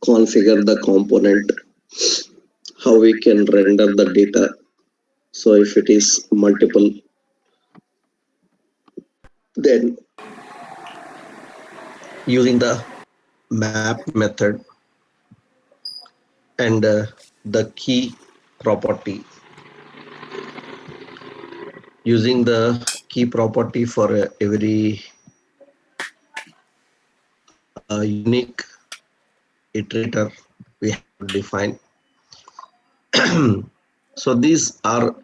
configure the component, how we can render the data. So if it is multiple, then using the map method and the key property, using the key property for every unique iterator we have to define. So these are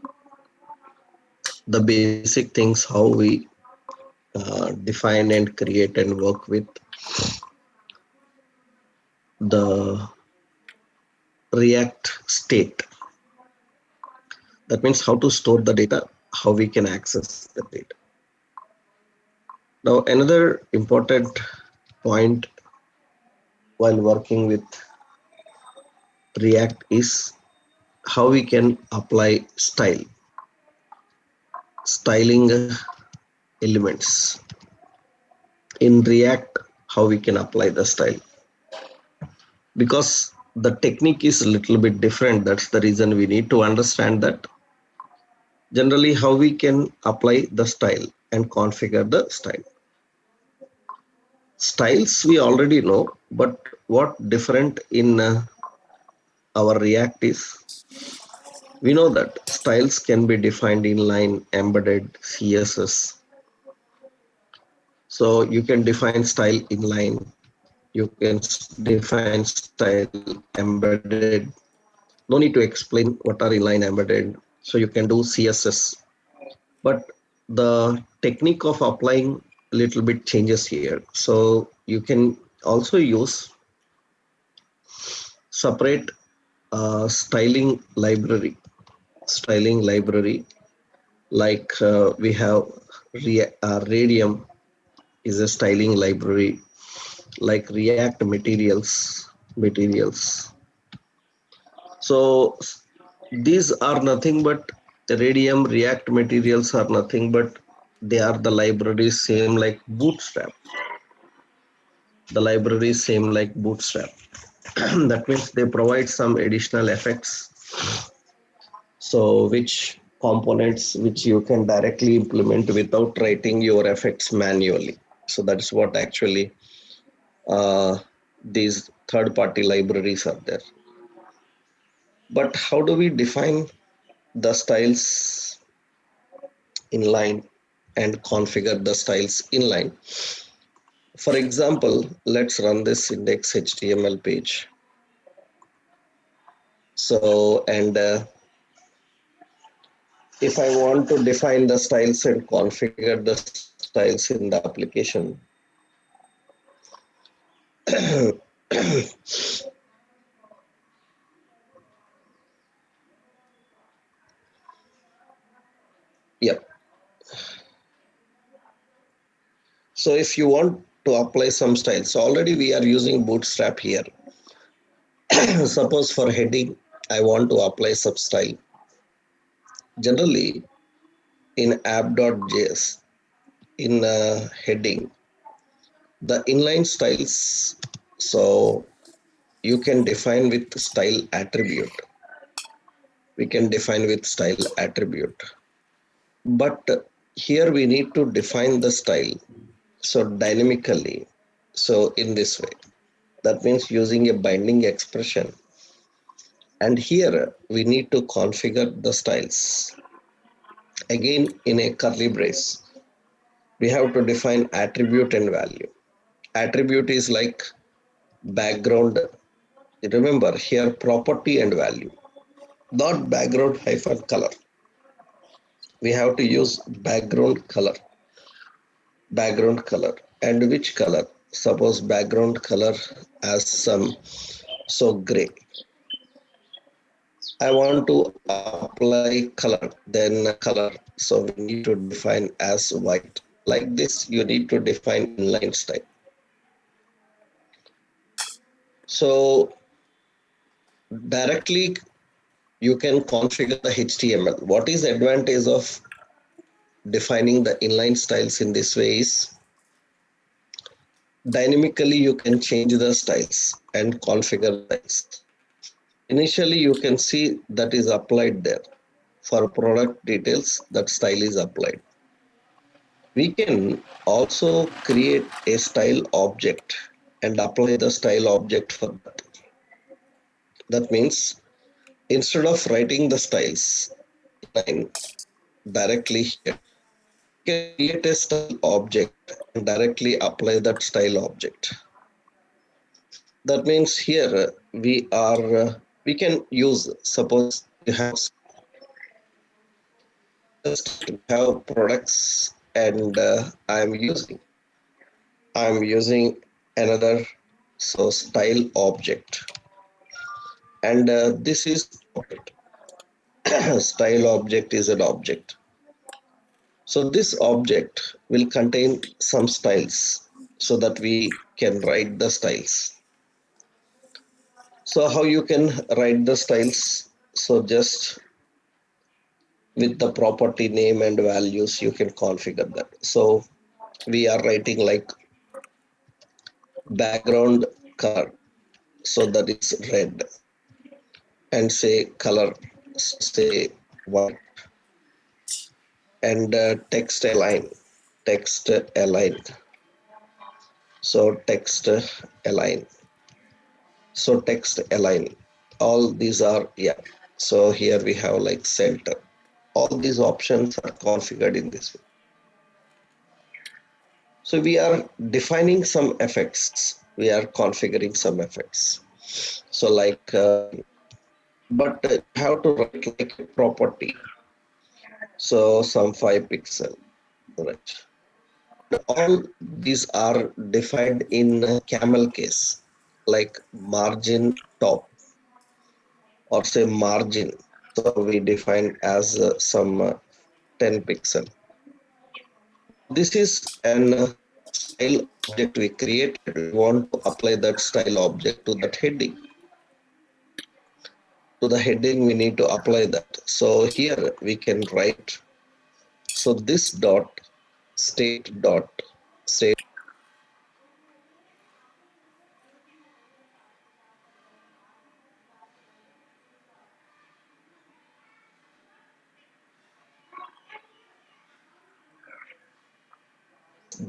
the basic things how we define and create and work with the React state. That means how to store the data, how we can access the data. Now, another important point while working with React is how we can apply styling elements. In React, how we can apply the style. Because the technique is a little bit different, that's the reason we need to understand that generally how we can apply the style and configure the style. Styles we already know, but what different in our React is, we know that styles can be defined inline, embedded, CSS. So you can define style inline, you can define style embedded. No need to explain what are inline embedded. So you can do CSS, but the technique of applying a little bit changes here. So you can also use separate styling library like we have Radium is a styling library, like React materials. So these are nothing but Radium, React materials are nothing but they are the libraries same like Bootstrap. The library same like Bootstrap. That means they provide some additional effects. So which components which you can directly implement without writing your effects manually. So that's what actually these third-party libraries are there. But how do we define the styles inline and configure the styles inline? For example, let's run this index HTML page. So, and if I want to define the styles and configure the styles in the application, yeah. So if you want to apply some styles, so already we are using Bootstrap here. Suppose for heading, I want to apply some style. Generally, in app.js, in heading, the inline styles, so you can define with style attribute. We can define with style attribute. But here we need to define the style. So dynamically, so in this way, that means using a binding expression. And here we need to configure the styles. Again, in a curly brace, we have to define attribute and value. Attribute is like background. Remember here property and value, not background hyphen color. We have to use background color. And which color? Suppose background color as some, so gray. I want to apply color, then color. So we need to define as white. Like this, you need to define inline style. So directly you can configure the HTML. What is the advantage of defining the inline styles in this way is Dynamically, you can change the styles and configure styles. Initially, you can see that is applied there. For product details, that style is applied. We can also create a style object and apply the style object for that. That means instead of writing the styles line directly here, you can create a style object and directly apply that style object. That means here we can use, suppose you have products and I'm using another style object, and this is object. Style object is an object. So this object will contain some styles so that we can write the styles. So how you can write the styles? So just with the property name and values, you can configure that. So we are writing like background color, so that is red, and say color, say white, and text align, so text align, so text align. All these are, yeah. So here we have like center. All these options are configured in this way. So we are defining some effects. We are configuring some effects. So like, but how to write like a property. So some 5 pixel, right? All these are defined in camel case, like margin top or say margin. So we define as some 10 pixel. Now this is an style object we created. We want to apply that style object to that heading. To the heading, we need to apply that. So here we can write, so this dot state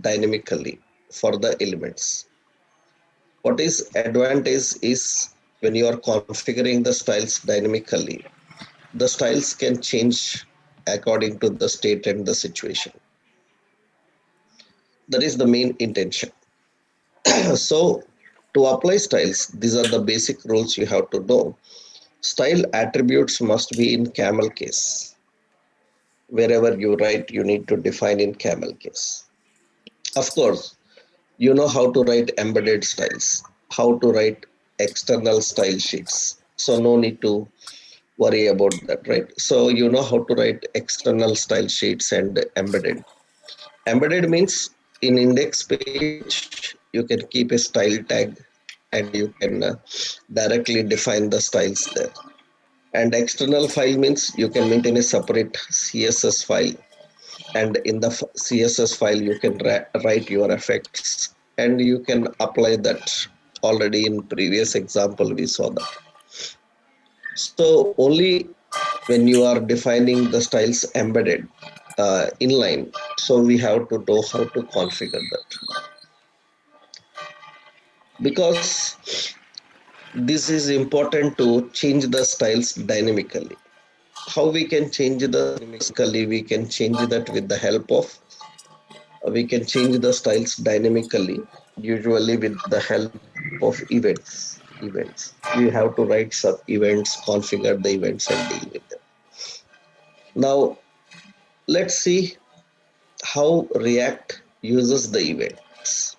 dynamically for the elements. What is advantage is when you are configuring the styles dynamically, the styles can change according to the state and the situation. That is the main intention. So to apply styles, these are the basic rules you have to know. Style attributes must be in camel case. Wherever you write, you need to define in camel case. Of course, you know how to write embedded styles, how to write external style sheets. So no need to worry about that, right? So you know how to write external style sheets and embedded. Embedded means in index page, you can keep a style tag and you can directly define the styles there. And external file means you can maintain a separate CSS file, and in the CSS file you can write your effects and you can apply that. Already in previous example we saw that. So only when you are defining the styles embedded inline, so we have to know how to configure that, because this is important to change the styles dynamically. How we can change the dynamically? We can change that with the help of, we can change the styles dynamically, usually with the help of events. You have to write sub events, configure the events and deal with them. Now let's see how React uses the events.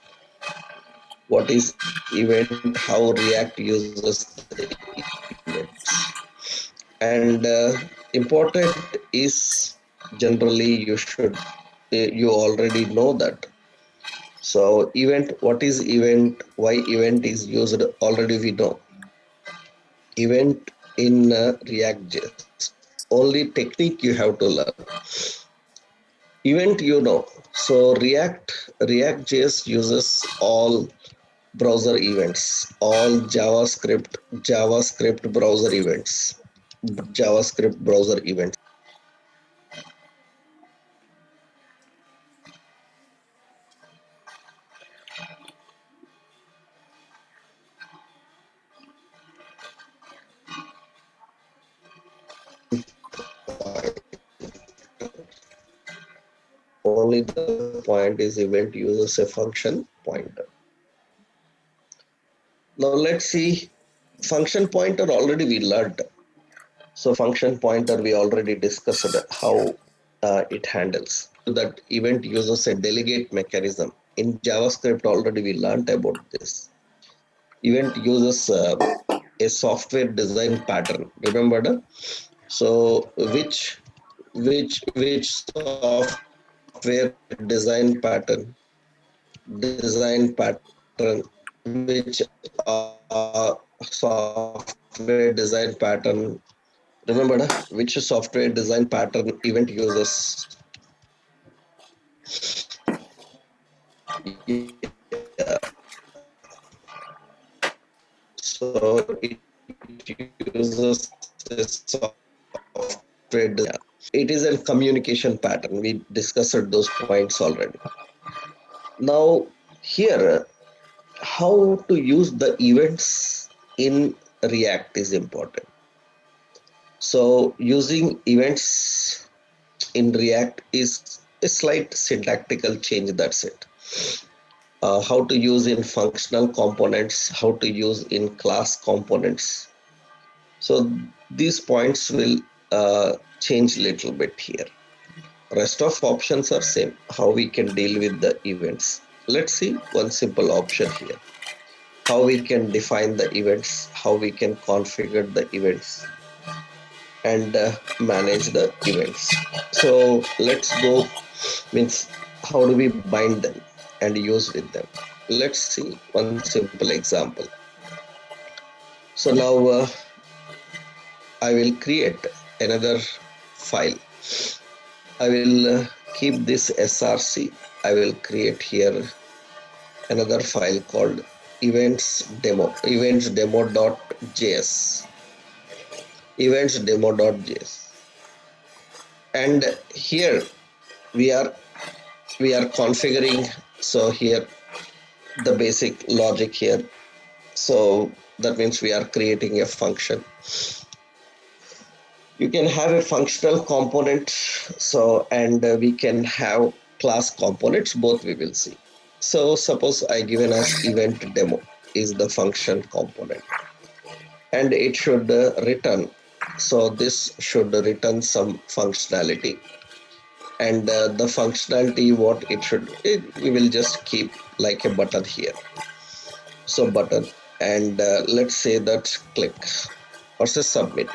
What is event? How React uses the events? And important is, generally you already know that. So event, what is event? Why event is used? Already we know. Event in React.js. Only technique you have to learn. Event, so React.js uses all browser events, all JavaScript browser events, JavaScript browser events. Only the point is event uses a function pointer. Now let's see function pointer already we learned. So function pointer we already discussed how it handles. That event uses a delegate mechanism. In JavaScript already we learned about this. Event uses a software design pattern. Remember that? So which software design pattern which software design pattern, remember which software design pattern event uses. Yeah. So it uses a software design. It is a communication pattern. We discussed those points already. Now here, how to use the events in React is important. So using events in React is a slight syntactical change, that's it. How to use in functional components, how to use in class components. So these points will change little bit here. Rest of options are same, how we can deal with the events. Let's see one simple option here. How we can define the events, how we can configure the events and manage the events. So let's go, means how do we bind them and use with them. Let's see one simple example. So now I will create another file. I will keep this src. I will create here another file called eventsdemo.js. And here we are configuring, so here the basic logic here. So that means we are creating a function. You can have a functional component, so and we can have class components, both we will see. So suppose I given as event demo is the function component, and it should return. So this should return some functionality, and the functionality what we will just keep like a button here. So button, and let's say that click or say submit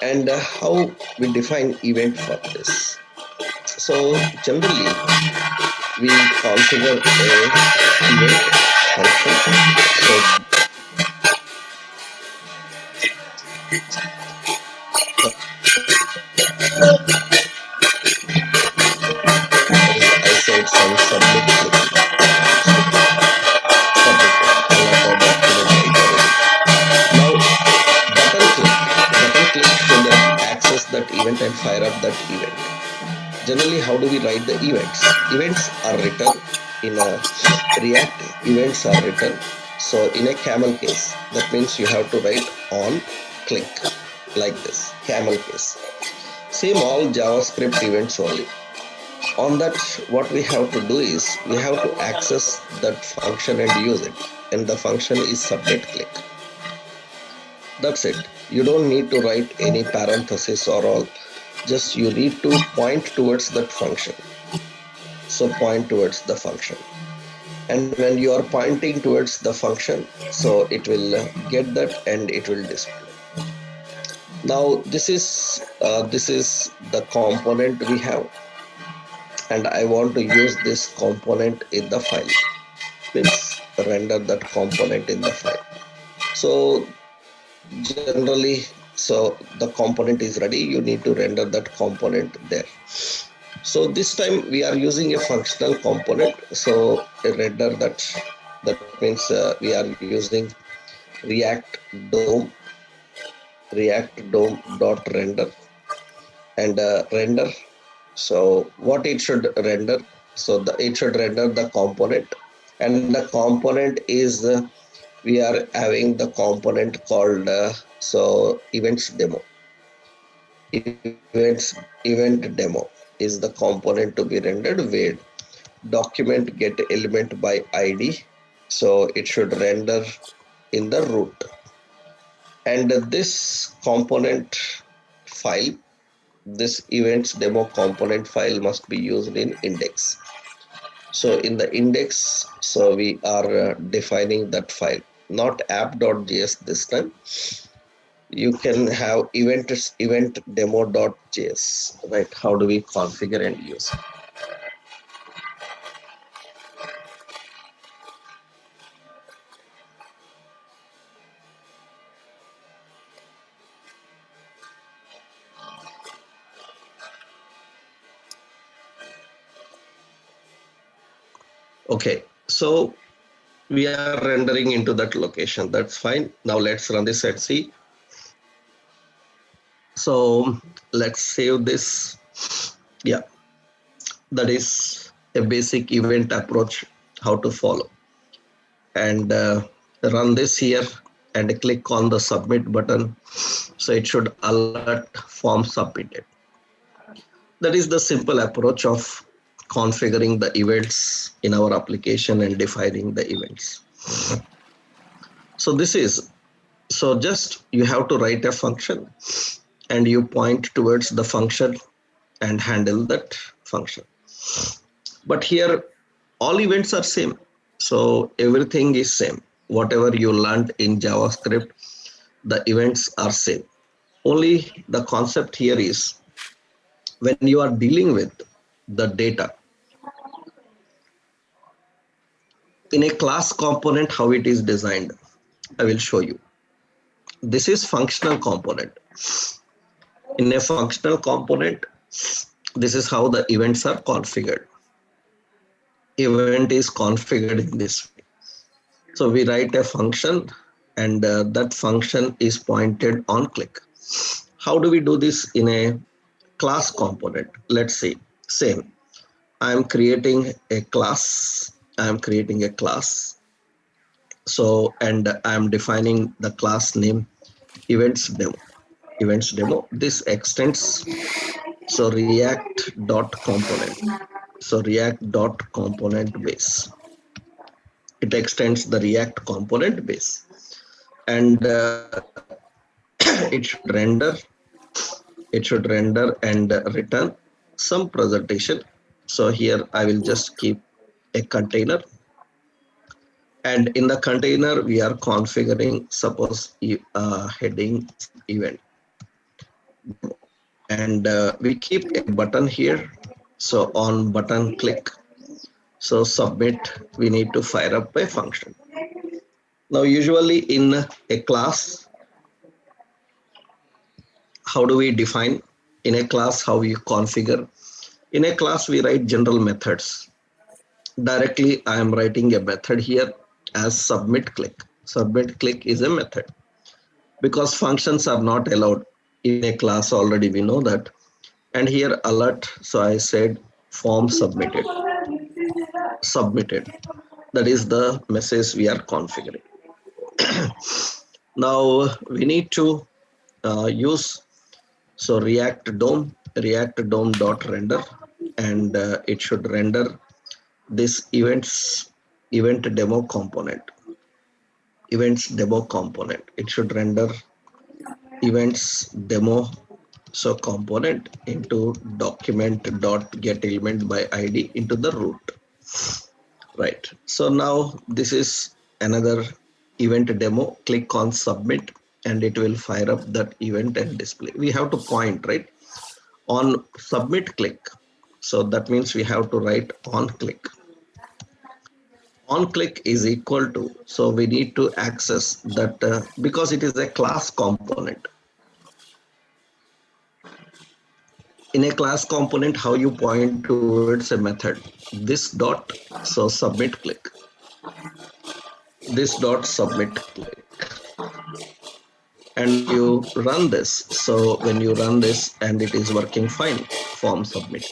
and how we define event for this. So generally we configure a event function. So I said some submit clicking. Submit all of our document right already. Now button click should access that event and fire up that event. Generally, how do we write the events? Events are written in a React. Events are written. So in a camel case, that means you have to write on click like this, camel case. Same all JavaScript events only. On that, what we have to do is we have to access that function and use it. And the function is submit click. That's it. You don't need to write any parenthesis or all. Just you need to point towards that function. So point towards the function. And when you are pointing towards the function, so it will get that and it will display. Now this is the component we have, and I want to use this component in the file. Means render that component in the file. So generally So the component is ready. You need to render that component there. So this time we are using a functional component. So a render that means we are using React DOM, React DOM dot render and render. So what it should render? So it should render the component, and the component is we are having the component called events demo. Event demo is the component to be rendered where document get element by ID. So it should render in the root, and this component file, this events demo component file must be used in index. So in the index, so we are defining that file, not app.js this time. You can have event demo.js, right? How do we configure and use it? Okay, so we are rendering into that location. That's fine. Now let's run this and see. So let's save this. Yeah, that is a basic event approach how to follow, and run this here and click on the submit button. So it should alert form submitted. That is the simple approach of configuring the events in our application and defining the events. So this is, so just you have to write a function and you point towards the function and handle that function. But here all events are same. So everything is same. Whatever you learned in JavaScript, the events are same. Only the concept here is when you are dealing with the data in a class component, how it is designed, I will show you. This is functional component. In a functional component, this is how the events are configured. Event is configured in this way. So we write a function and that function is pointed on click. How do we do this in a class component? Let's see. Same. I'm creating a class. I'm creating a class. So, and I'm defining the class name events demo. Events demo. This extends. So React dot component. So React dot component base. It extends the React component base, and it should render. It should render and return some presentation. So here I will just keep a container, and in the container we are configuring suppose heading event, and we keep a button here. So on button click, so submit, we need to fire up a function. Now usually in a class, how do we define? In a class, how we configure? In a class we write general methods. Directly I am writing a method here as submit click. Submit click is a method because functions are not allowed in a class, already we know that. And here alert, so I said form submitted. Submitted, that is the message we are configuring. Now we need to use so React DOM dot render, and it should render this event demo component. Events demo component. It should render events demo so component into document dot get element by ID into the root. Right. So now this is another event demo. Click on submit and it will fire up that event and display. We have to point, right? On submit click. So that means we have to write on click. On click is equal to, so we need to access that because it is a class component. In a class component, how you point towards a method, this dot, so submit click, this dot submit click, and you run this. So when you run this and it is working fine, form submit.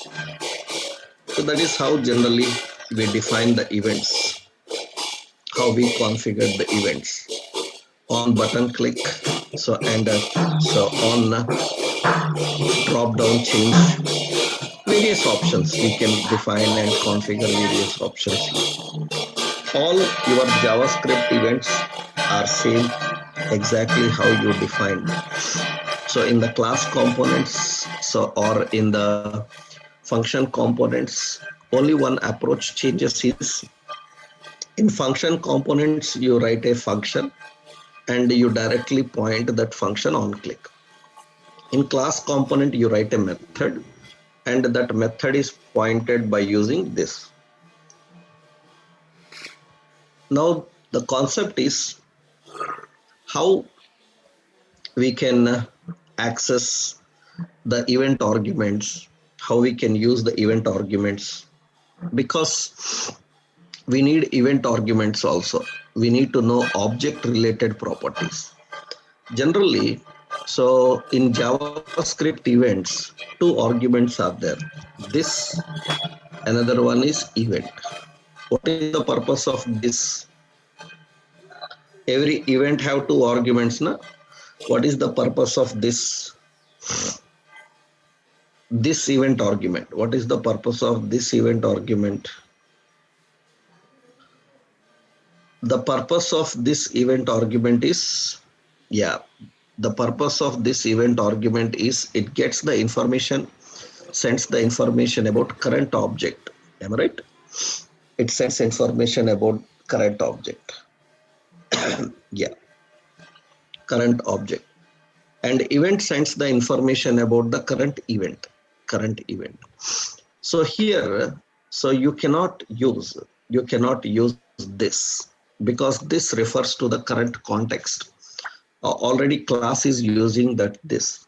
So that is how generally we define the events, how we configure the events. On button click, so and so on drop down change, various options we can define and configure various options here. All your JavaScript events are same exactly how you defined. So in the class components, so or in the function components, only one approach changes is in function components you write a function and you directly point that function on click. In class component you write a method and that method is pointed by using this. Now the concept is how we can access the event arguments, how we can use the event arguments, because we need event arguments also. We need to know object related properties. Generally, so in JavaScript events, two arguments are there. This, another one is event. What is the purpose of this? Every event have two arguments, na? What is the purpose of this? This event argument. What is the purpose of this event argument? The purpose of this event argument is, the purpose of this event argument is it gets the information, sends the information about current object. Am I right? It sends information about current object. Current object. And event sends the information about the current event. So here, so you cannot use this because this refers to the current context. Already class is using this.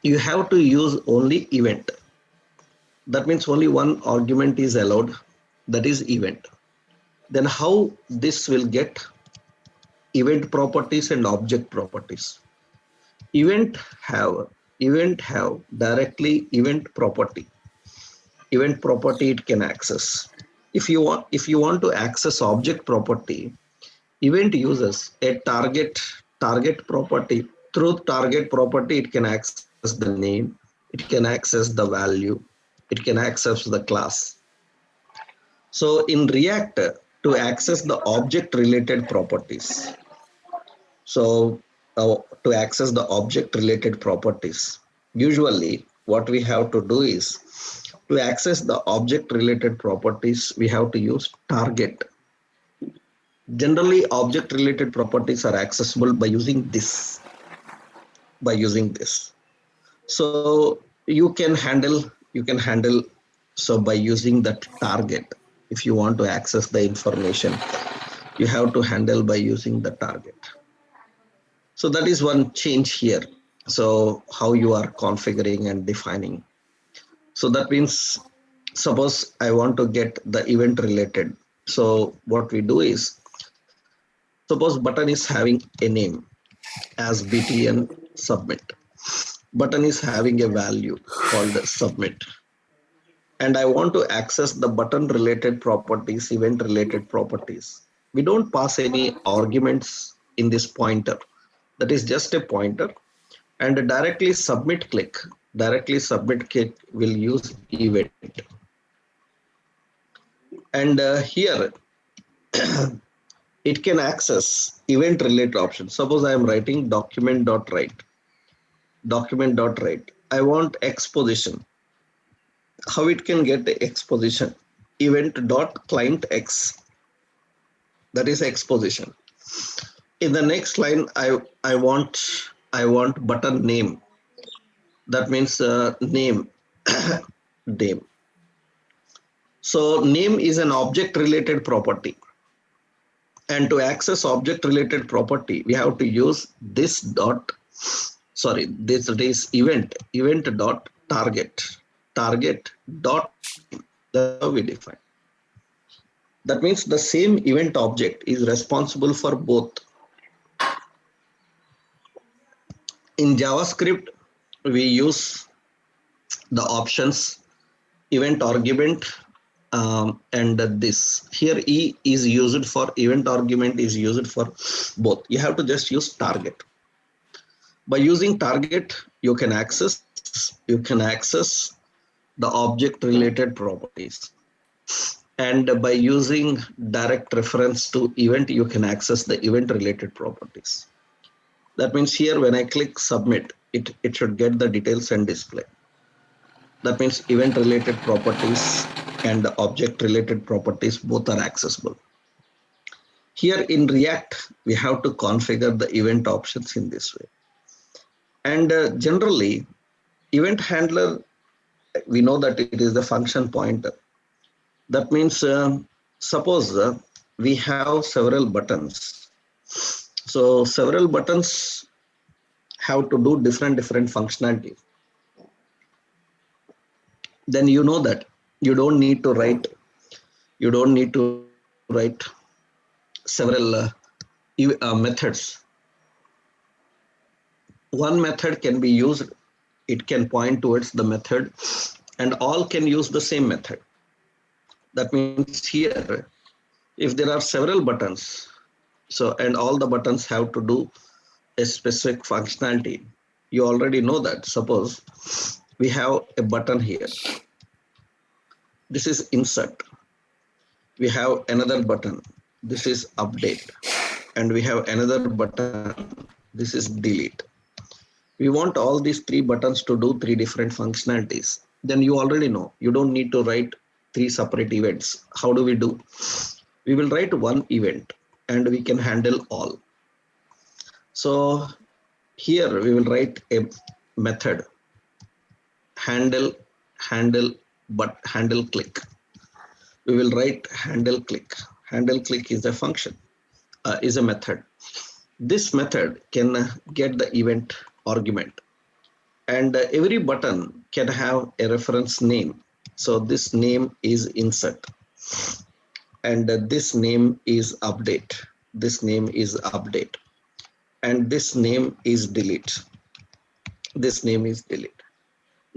You have to use only event. That means only one argument is allowed, that is event. Then how this will get event properties and object properties? Event have directly event property. Event property it can access. If you want to access object property, event uses a target property. Through target property, it can access the name, it can access the value, it can access the class. So in React, to access the object related properties, so to access the object related properties, usually what we have to do is to access the object related properties, we have to use target. Generally, object related properties are accessible by using this. So you can handle so by using that target. If you want to access the information, you have to handle by using the target. So that is one change here. So how you are configuring and defining. So that means, suppose I want to get the event related. So what we do is, suppose button is having a name as btn submit. Button is having a value called submit. And I want to access the button related properties, event related properties. We don't pass any arguments in this pointer. That is just a pointer. And directly submit click will use event. And here it can access event related options. Suppose I am writing document.write. I want exposition. How it can get the exposition? Event.clientX. That is exposition. In the next line, I want button name. That means name. name. So name is an object related property. And to access object related property, we have to use this dot sorry, this is event dot target dot name. That's how we define. That means the same event object is responsible for both. In JavaScript, we use the options event argument and this. Here E is used for event argument is used for both. You have to just use target. By using target, you can access the object related properties. And by using direct reference to event, you can access the event related properties. That means here when I click submit, it should get the details and display. That means event related properties and the object related properties both are accessible. Here in React, we have to configure the event options in this way. And generally, event handler, we know that it is the function pointer. That means suppose we have several buttons. So several buttons have to do different functionality. Then you know that you don't need to write several methods. One method can be used, it can point towards the method, and all can use the same method. That means here, if there are several buttons, so and all the buttons have to do a specific functionality, you already know that. Suppose we have a button here. This is insert. We have another button. This is update. And we have another button. This is delete. We want all these three buttons to do three different functionalities. Then you already know. You don't need to write three separate events. How do we do? We will write one event and we can handle all. So here we will write a method handle click. We will write handle click. Handle click is a function, is a method. This method can get the event argument, and every button can have a reference name. So this name is insert, and this name is update. This name is update, and this name is delete. This name is delete.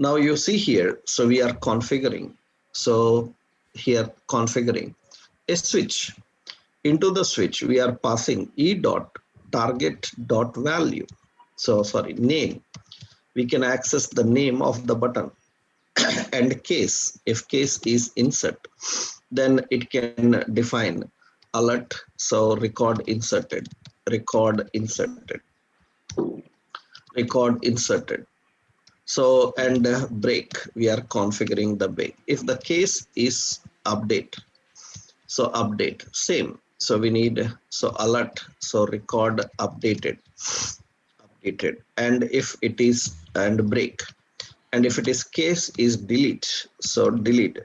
Now you see here, so we are configuring. So here configuring a switch. Into the switch, we are passing e.target.value. So sorry, name. We can access the name of the button and case. If case is insert, then it can define alert. So record inserted. So, and break, we are configuring the break. If the case is update, so update, same. So we need, so alert, so record updated. And if it is, and break. And if it is case is delete, so delete.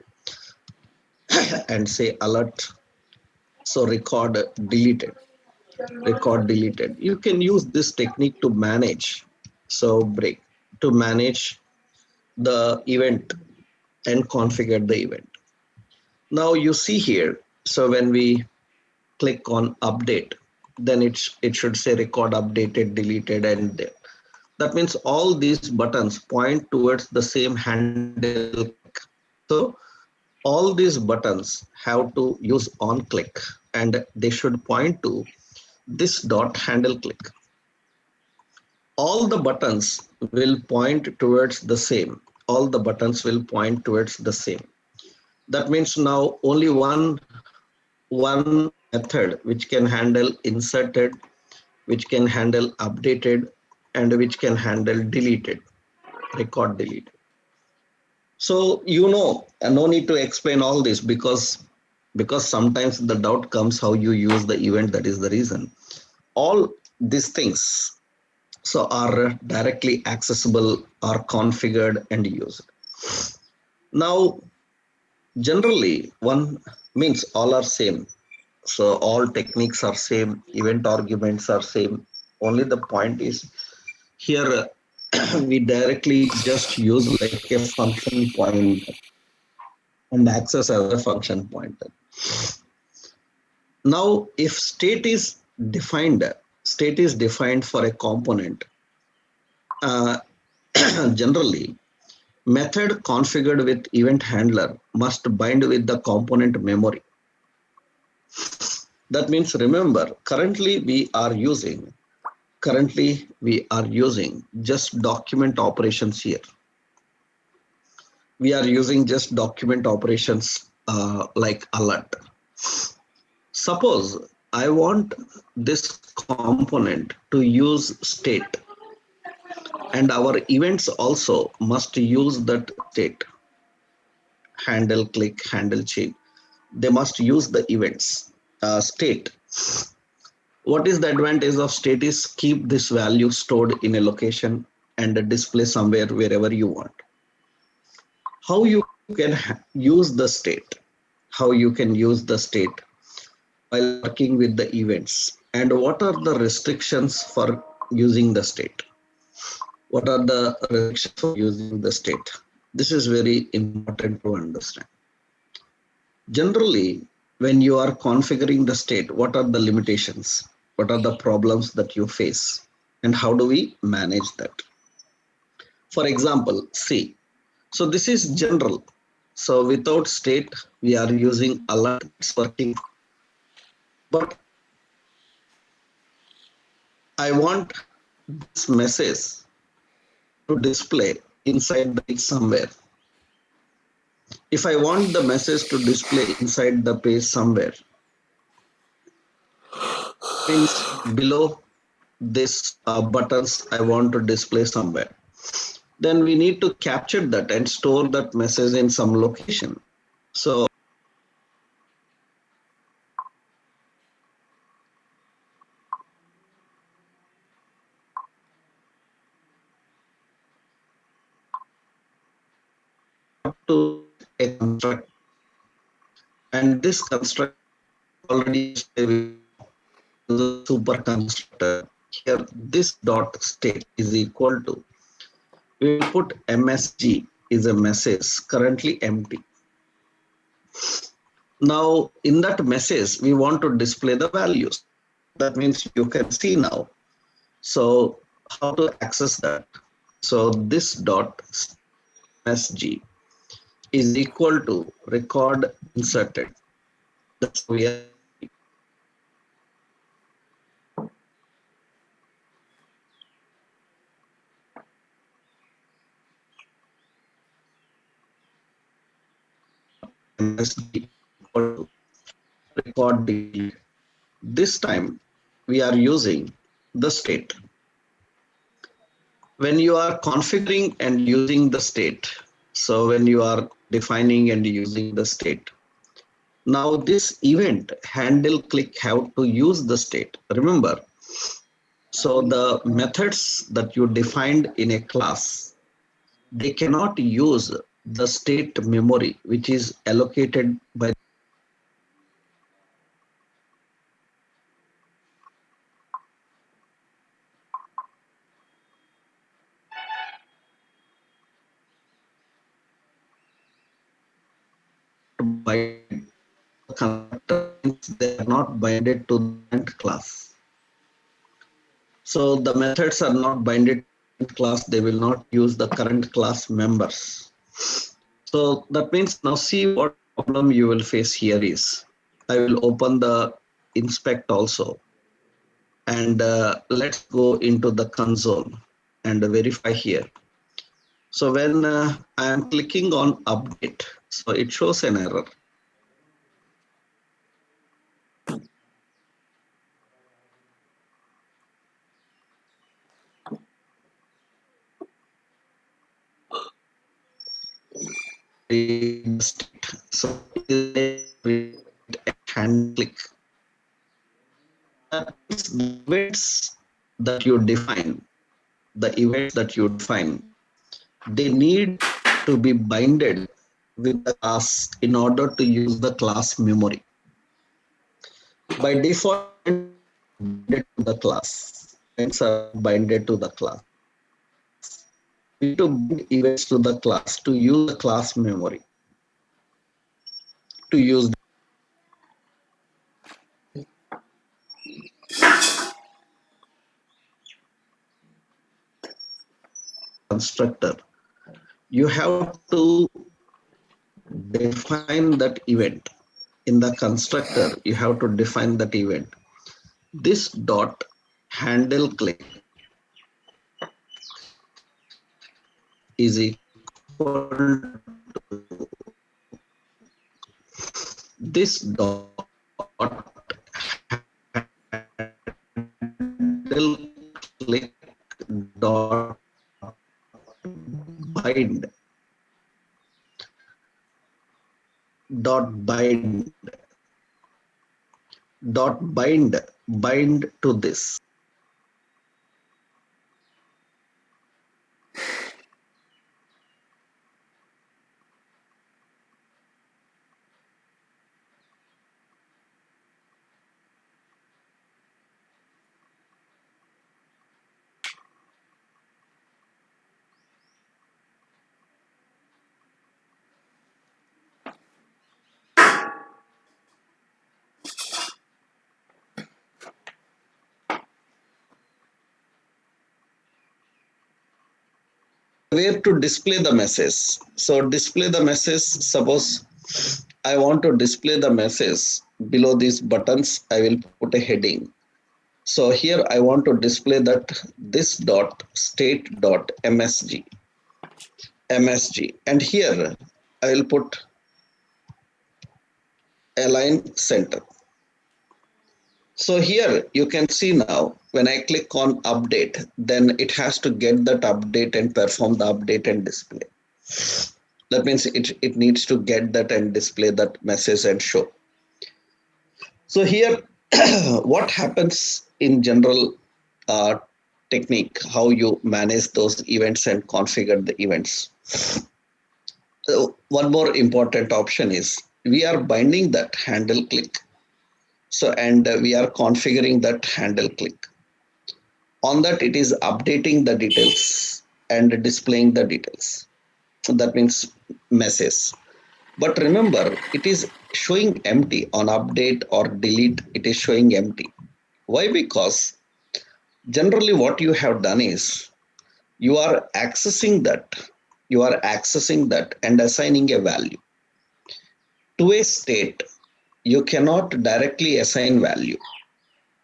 And say alert, so record deleted. You can use this technique to manage, so break, to manage the event and configure the event. Now you see here, so when we click on update, then it should say record updated, deleted, and there. That means all these buttons point towards the same handle click. So all these buttons have to use on click, and they should point to this dot handle click. All the buttons will point towards the same. All the buttons will point towards the same. That means now only one method which can handle inserted, which can handle updated, and which can handle deleted, record deleted. So you know, and no need to explain all this because sometimes the doubt comes how you use the event. That is the reason. All these things so are directly accessible, are configured and used. Now, generally one means all are same. So all techniques are same, event arguments are same. Only the point is here we directly just use like a function pointer and access as a function pointer. Now, if state is defined for a component. Uh, Generally, method configured with event handler must bind with the component memory. That means remember, currently we are using just document operations here. We are using just document operations like alert. Suppose I want this component to use state, and our events also must use that state. Handle, click, handle, chain. They must use the events state. What is the advantage of state is keep this value stored in a location and display somewhere wherever you want. How you can use the state? How you can use the state while working with the events, and what are the restrictions for using the state? What are the restrictions for using the state? This is very important to understand. Generally, when you are configuring the state, what are the limitations? What are the problems that you face? And how do we manage that? For example, see, so this is general. So without state, we are using alert, it's working. But I want this message to display inside the page somewhere. If I want the message to display inside the page somewhere, means below this buttons I want to display somewhere, then we need to capture that and store that message in some location. So to a construct, and this construct already the super constructor here. This dot state is equal to, we will put msg is a message currently empty. Now in that message we want to display the values. That means you can see now. So how to access that? So this dot msg is equal to record inserted. That's we are msg equal to record delete. This time we are using the state. When you are configuring and using the state, so when you are defining and using the state, now this event handle click have to use the state. Remember, so the methods that you defined in a class, they cannot use the state memory which is allocated by constructors. They are not binded to the current class. So the methods are not binded to the class. They will not use the current class members. So that means now see what problem you will face here is. I will open the inspect also, and let's go into the console and verify here. So when I am clicking on update, so it shows an error. So hand click. The events that you define, they need to be binded with the class in order to use the class memory. By default, binded to the class. Events are binded to the class. need to bring events to the class to use the class memory, to use constructor. You have to define that event. In the constructor, you have to define that event. This dot handle click is equal to this dot handle click dot bind dot bind bind to this. Where to display the message. So display the message, suppose I want to display the message below these buttons, I will put a heading. So here I want to display that this dot state dot msg, and here I will put align center. So here you can see now when I click on update, then it has to get that update and perform the update and display. That means it needs to get that and display that message and show. So here what happens in general technique, how you manage those events and configure the events. So one more important option is we are binding that handle click. So, and we are configuring that handle click. On that, it is updating the details and displaying the details. So that means message. But remember, it is showing empty on update or delete. It is showing empty. Why? Because generally what you have done is you are accessing that. You are accessing that and assigning a value to a state. You cannot directly assign value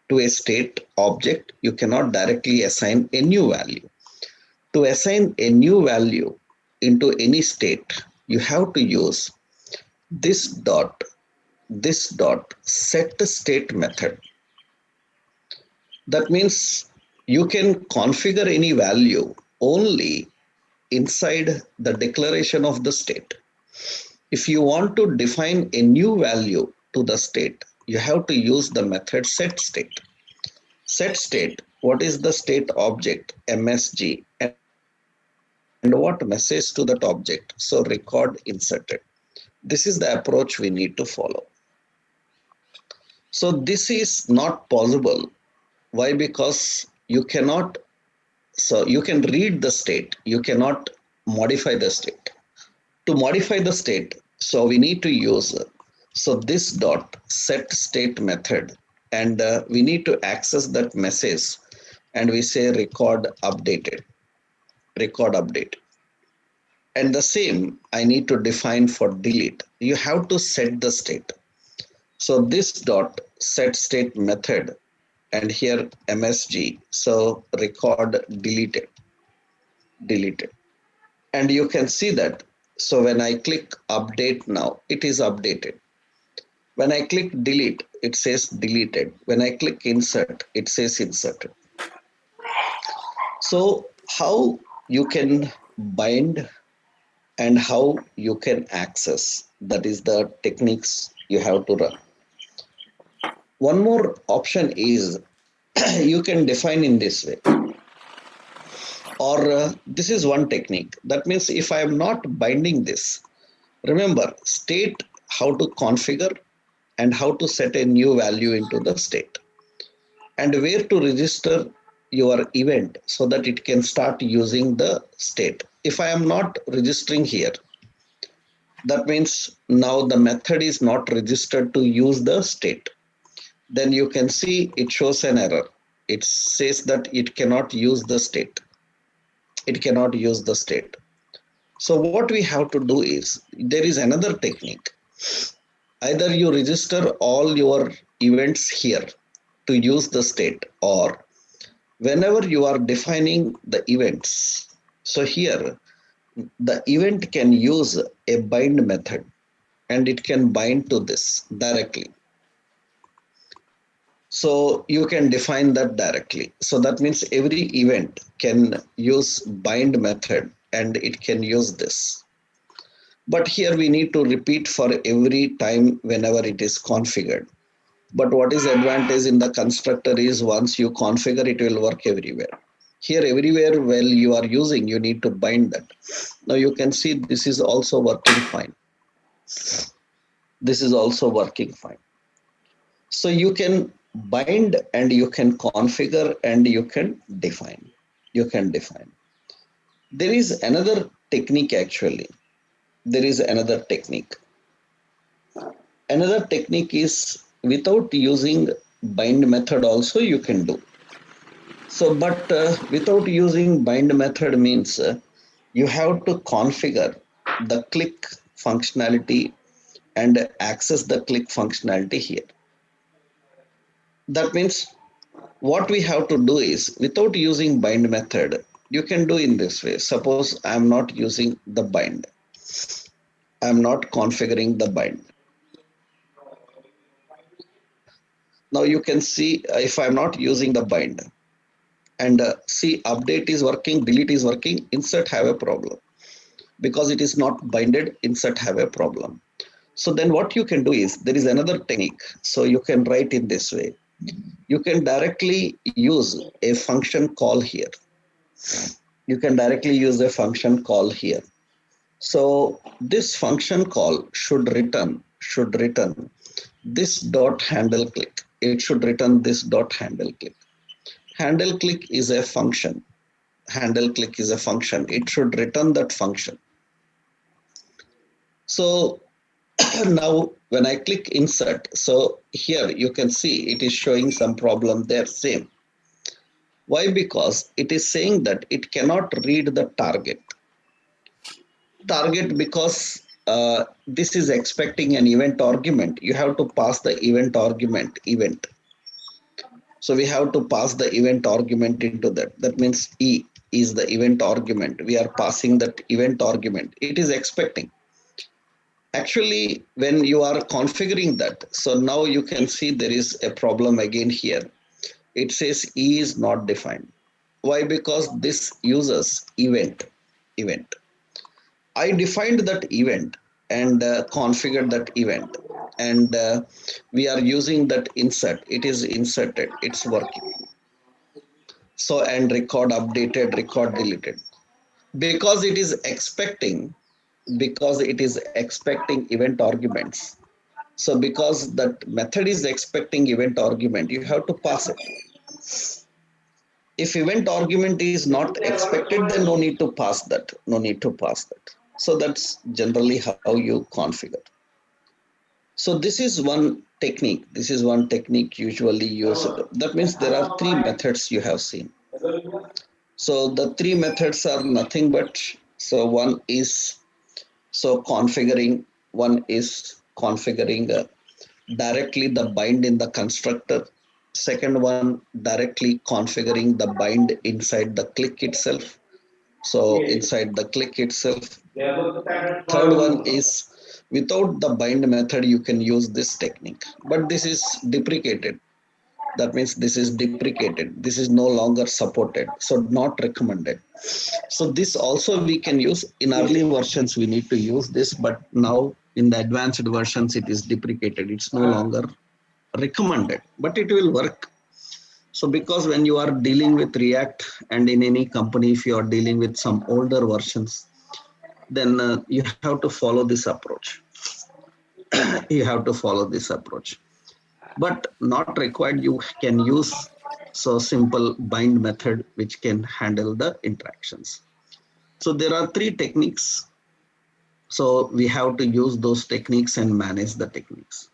to a state object. You cannot directly assign a new value. To assign a new value into any state, you have to use this dot set state method. That means you can configure any value only inside the declaration of the state. If you want to define a new value to the state, you have to use the method set state. Set state, what is the state object? MSG, and what message to that object? So record inserted. This is the approach we need to follow. So this is not possible. Why? Because you cannot, so you can read the state, you cannot modify the state. To modify the state, so we need to use so this dot set state method, and we need to access that message, and we say record updated, record update. And the same I need to define for delete. You have to set the state. So this dot set state method, and here MSG, so record deleted, and you can see that. So when I click update now, it is updated. When I click delete, it says deleted. When I click insert, it says inserted. So how you can bind and how you can access, that is the techniques you have to run. One more option is you can define in this way, or this is one technique. That means if I am not binding this, remember state, how to configure and how to set a new value into the state, and where to register your event so that it can start using the state. If I am not registering here, that means now the method is not registered to use the state. Then you can see it shows an error. It says that it cannot use the state. It cannot use the state. So what we have to do is, there is another technique. Either you register all your events here to use the state, or whenever you are defining the events, so here the event can use a bind method and it can bind to this directly. So you can define that directly. So that means every event can use bind method and it can use this. But here we need to repeat for every time whenever it is configured. But what is advantage in the constructor is once you configure, it will work everywhere. Here everywhere while you are using, you need to bind that. Now you can see this is also working fine. This is also working fine. So you can bind and you can configure and you can define. You can define. There is another technique actually. There is another technique. Another technique is without using bind method also you can do. So, but without using bind method means you have to configure the click functionality and access the click functionality here. That means what we have to do is without using bind method, you can do in this way. Suppose I am not using the bind. I am not configuring the bind. Now you can see if I am not using the bind and see update is working, delete is working, insert have a problem. Because it is not binded, insert have a problem. So then what you can do is, there is another technique. So you can write in this way. You can directly use a function call here. You can directly use a function call here. So this function call should return this dot handle click. It should return this dot handle click. Handle click is a function. Handle click is a function. It should return that function. So now when I click insert, so here you can see it is showing some problem there, same. Why? Because it is saying that it cannot read the target. Target because this is expecting an event argument. You have to pass the event argument event. So we have to pass the event argument into that. That means E is the event argument. We are passing that event argument. It is expecting. Actually, when you are configuring that, so now you can see there is a problem again here. It says E is not defined. Why? Because this uses event. I defined that event and configured that event, and we are using that insert. It is inserted. It's working. So, and record updated, record deleted. Because it is expecting event arguments. So because that method is expecting event argument, you have to pass it. If event argument is not expected, then no need to pass that. No need to pass that. So that's generally how you configure. So this is one technique. This is one technique usually used. That means there are three methods you have seen. So the three methods are nothing but, so one is configuring, one is configuring directly the bind in the constructor. Second one, directly configuring the bind inside the click itself. So inside the click itself. Third one is without the bind method, you can use this technique, but this is deprecated. That means this is deprecated. This is no longer supported. So not recommended. So this also we can use in early versions. We need to use this, but now in the advanced versions, it is deprecated. It's no longer recommended, but it will work. So because when you are dealing with React and in any company, if you are dealing with some older versions, then you have to follow this approach. You have to follow this approach, but not required. You can use So simple bind method which can handle the interactions. So there are three techniques. So we have to use those techniques and manage the techniques.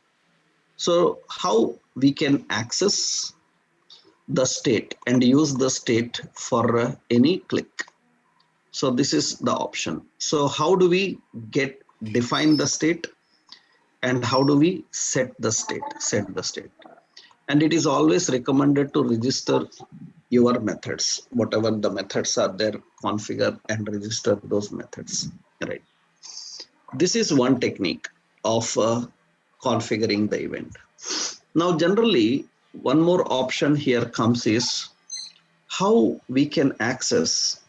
So how we can access the state and use the state for any click. So this is the option. So how do we define the state and how do we set the state? And it is always recommended to register your methods, whatever the methods are there, configure and register those methods, right? This is one technique of configuring the event. Now, generally, one more option here comes is how we can access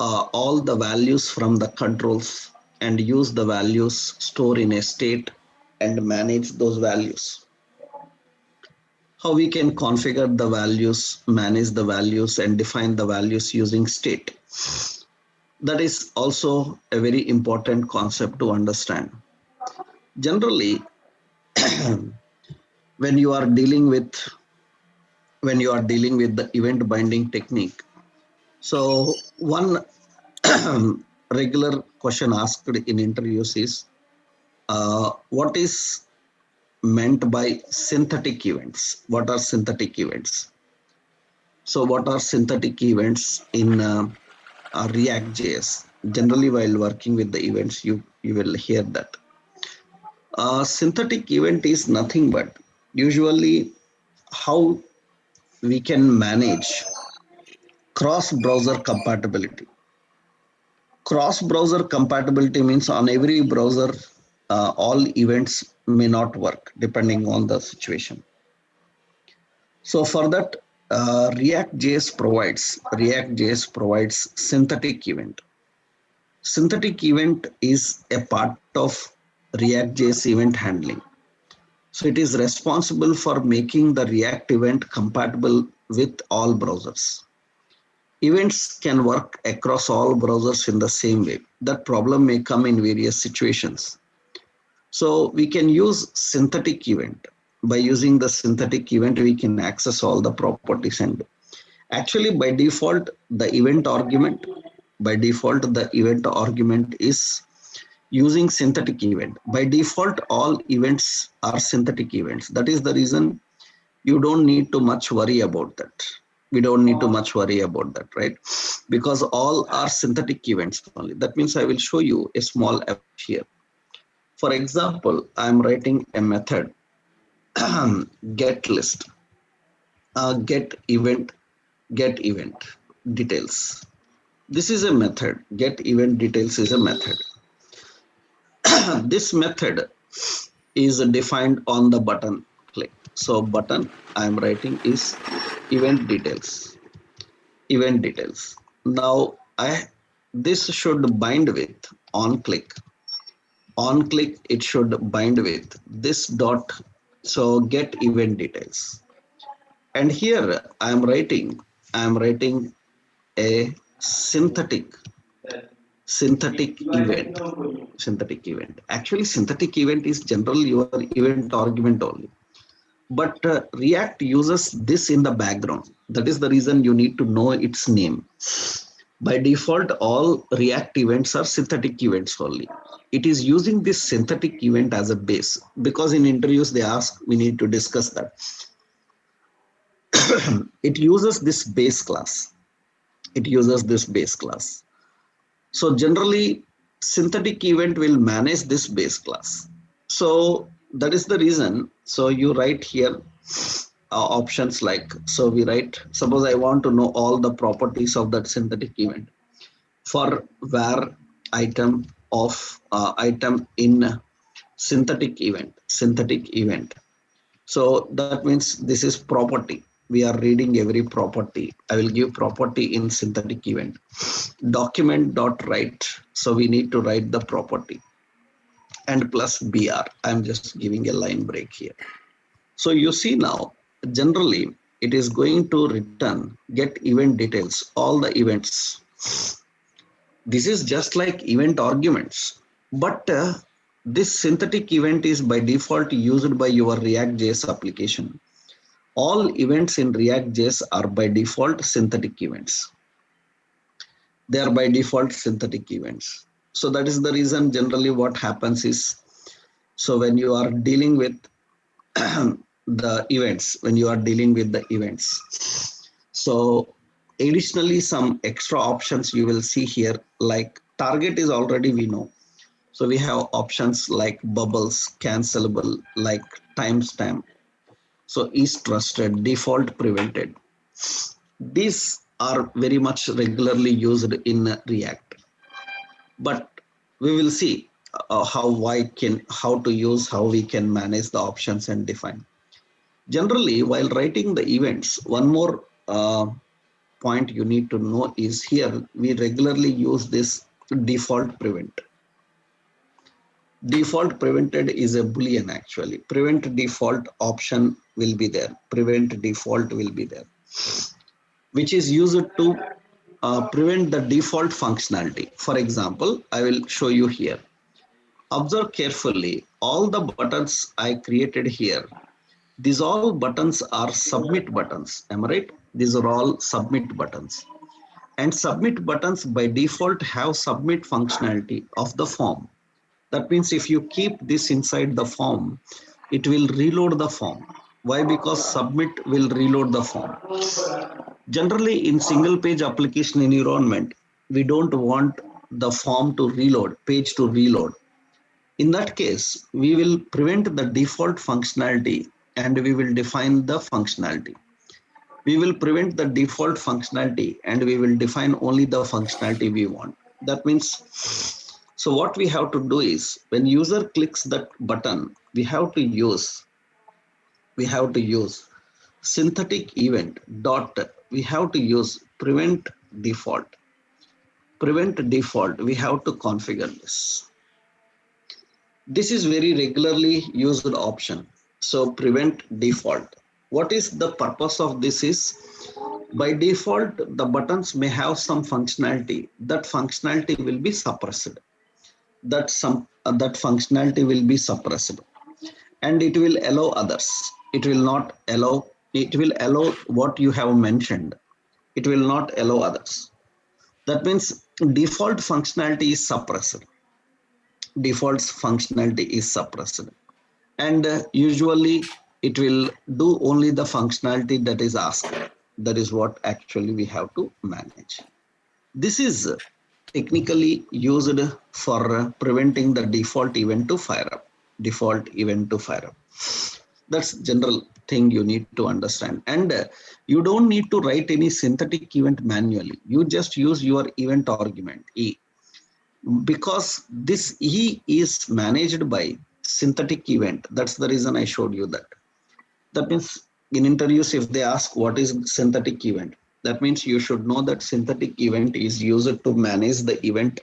all the values from the controls and use the values stored in a state and manage those values. How we can configure the values, manage the values, and define the values using state. That is also a very important concept to understand. Generally, when you are dealing with the event binding technique, so one regular question asked in interviews is what is meant by synthetic events? What are synthetic events? So what are synthetic events in React.js? Generally, while working with the events, you will hear that. Synthetic event is nothing but usually how we can manage cross-browser compatibility. Cross-browser compatibility means on every browser, all events may not work depending on the situation. So for that, React.js provides synthetic event. Synthetic event is a part of React.js event handling. So it is responsible for making the React event compatible with all browsers. Events can work across all browsers in the same way. That problem may come in various situations. So we can use synthetic event. By using the synthetic event, we can access all the properties. And actually, by default, the event argument is using synthetic event. By default, all events are synthetic events. That is the reason you don't need to much worry about that. We don't need to much worry about that, right? Because all are synthetic events only. That means I will show you a small app here. For example, I'm writing a method get list, get event details. This is a method. Get event details is a method. This method is defined on the button click. So button I'm writing is event details. Now this should bind with on click. On click it should bind with this dot. So get event details. And here I'm writing a synthetic event. Actually, synthetic event is generally your event argument only. But React uses this in the background. That is the reason you need to know its name. By default, all React events are synthetic events only. It is using this synthetic event as a base, because in interviews they ask, we need to discuss that. It uses this base class. So generally, synthetic event will manage this base class. So that is the reason. So you write here options like, so we write, suppose I want to know all the properties of that synthetic event for var item of item in synthetic event. So that means this is property. We are reading every property. I will give property in synthetic event. Document.write. So we need to write the property. And plus BR. I'm just giving a line break here. So you see now, generally, it is going to return get event details, all the events. This is just like event arguments. But this synthetic event is by default used by your React.js application. All events in React.js are by default synthetic events. They are by default synthetic events. So that is the reason generally what happens is, so when you are dealing with the events, so additionally some extra options you will see here, like target is already we know. So we have options like bubbles, cancelable, like timestamp. So is trusted, default prevented. These are very much regularly used in React, but we will see how we can manage the options and define. Generally, while writing the events, one more point you need to know is here we regularly use this default prevent. Default prevented is a boolean actually. Prevent default option will be there. Prevent default will be there, which is used to prevent the default functionality. For example, I will show you here. Observe carefully, all the buttons I created here, these all buttons are submit buttons. Am I right? These are all submit buttons. And submit buttons by default have submit functionality of the form. That means if you keep this inside the form, it will reload the form. Why? Because submit will reload the form. Generally, in single page application environment, we don't want the form to reload, page to reload. In that case, we will prevent the default functionality and we will define the functionality. We will prevent the default functionality and we will define only the functionality we want. That means, so what we have to do is when user clicks that button, we have to use synthetic event dot, we have to use prevent default. Prevent default, we have to configure this. This is very regularly used option. So prevent default. What is the purpose of this is, by default, the buttons may have some functionality. That functionality will be suppressed. That functionality will be suppressed. And it will allow others. It will not allow, it will allow what you have mentioned. It will not allow others. That means default functionality is suppressed. Default functionality is suppressed. And usually it will do only the functionality that is asked. That is what actually we have to manage. This is technically used for preventing the default event to fire up. Default event to fire up. That's general thing you need to understand. And you don't need to write any synthetic event manually. You just use your event argument E. Because this E is managed by synthetic event. That's the reason I showed you that. That means in interviews, if they ask what is synthetic event, that means you should know that synthetic event is used to manage the event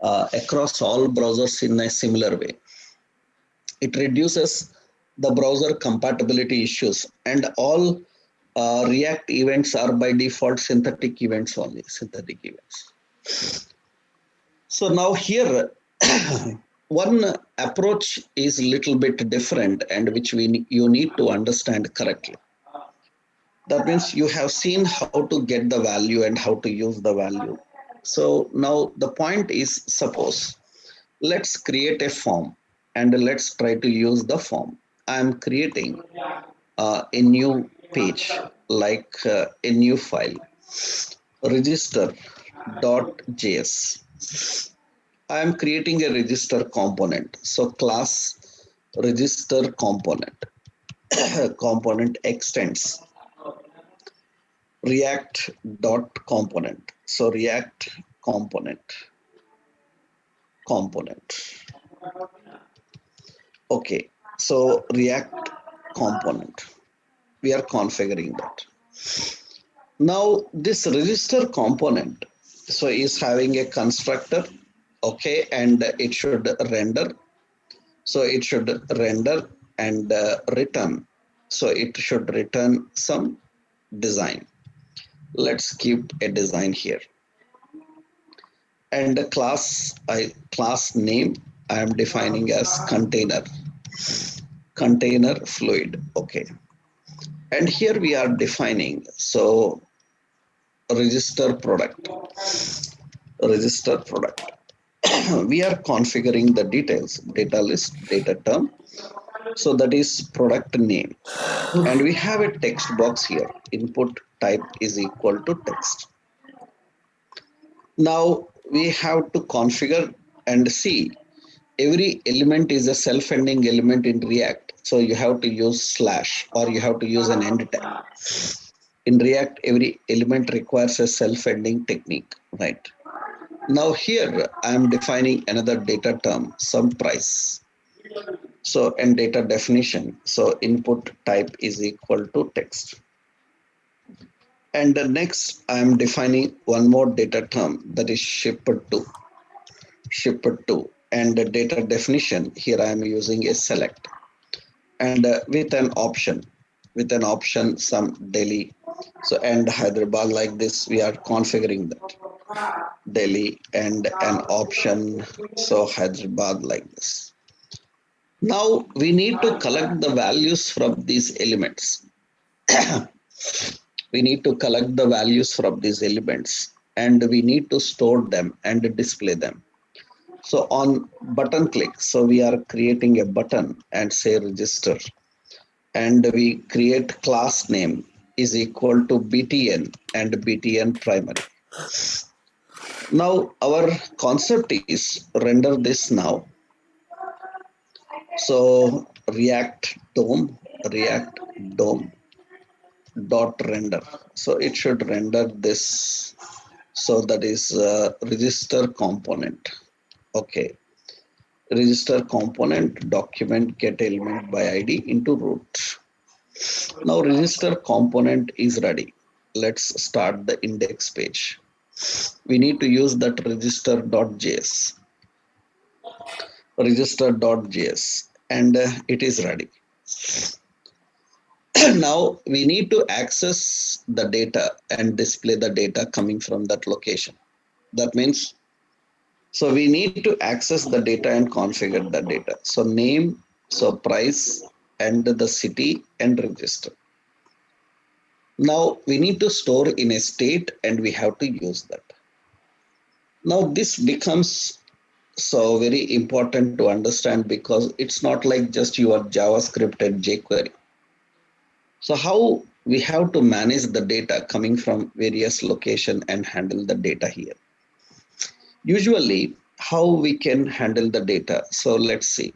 across all browsers in a similar way. It reduces the browser compatibility issues, and all React events are by default synthetic events only, synthetic events. So now here, one approach is a little bit different and which you need to understand correctly. That means you have seen how to get the value and how to use the value. So now the point is, suppose let's create a form and let's try to use the form. I'm creating a new page, like a new file, register.js. I am creating a register component. So class register component, component extends React dot component. So React component. Okay, so React component. We are configuring that. Now this register component, so is having a constructor, okay, and it should render. So it should render and return. So it should return some design. Let's keep a design here. And the class name I am defining as container fluid. Okay. And here we are defining, so register product, register product. We are configuring the details, data list, data term. So that is product name. And we have a text box here. Input type is equal to text. Now we have to configure and see every element is a self-ending element in React. So you have to use slash or you have to use an end tag. In React, every element requires a self-ending technique, right? Now here I am defining another data term, some price. So and data definition. So input type is equal to text. And the next I am defining one more data term, that is shipped to. Shipped to. And the data definition here I am using a select. And with an option some Delhi. So and Hyderabad, like this we are configuring that. Delhi and an option, so Hyderabad, like this. Now we need to collect the values from these elements. We need to collect the values from these elements and we need to store them and display them. So on button click, so we are creating a button and say register, and we create class name is equal to btn and btn primary. Now our concept is render this now. So React DOM dot render. So it should render this. So that is register component. Okay. Register component document get element by ID into root. Now register component is ready. Let's start the index page. We need to use that register.js. Register.js and it is ready. Now we need to access the data and display the data coming from that location. That means, so we need to access the data and configure the data. So name, so price and the city and register. Now we need to store in a state and we have to use that. Now this becomes so very important to understand because it's not like just your JavaScript and jQuery. So how we have to manage the data coming from various locations and handle the data here. Usually how we can handle the data. So let's see.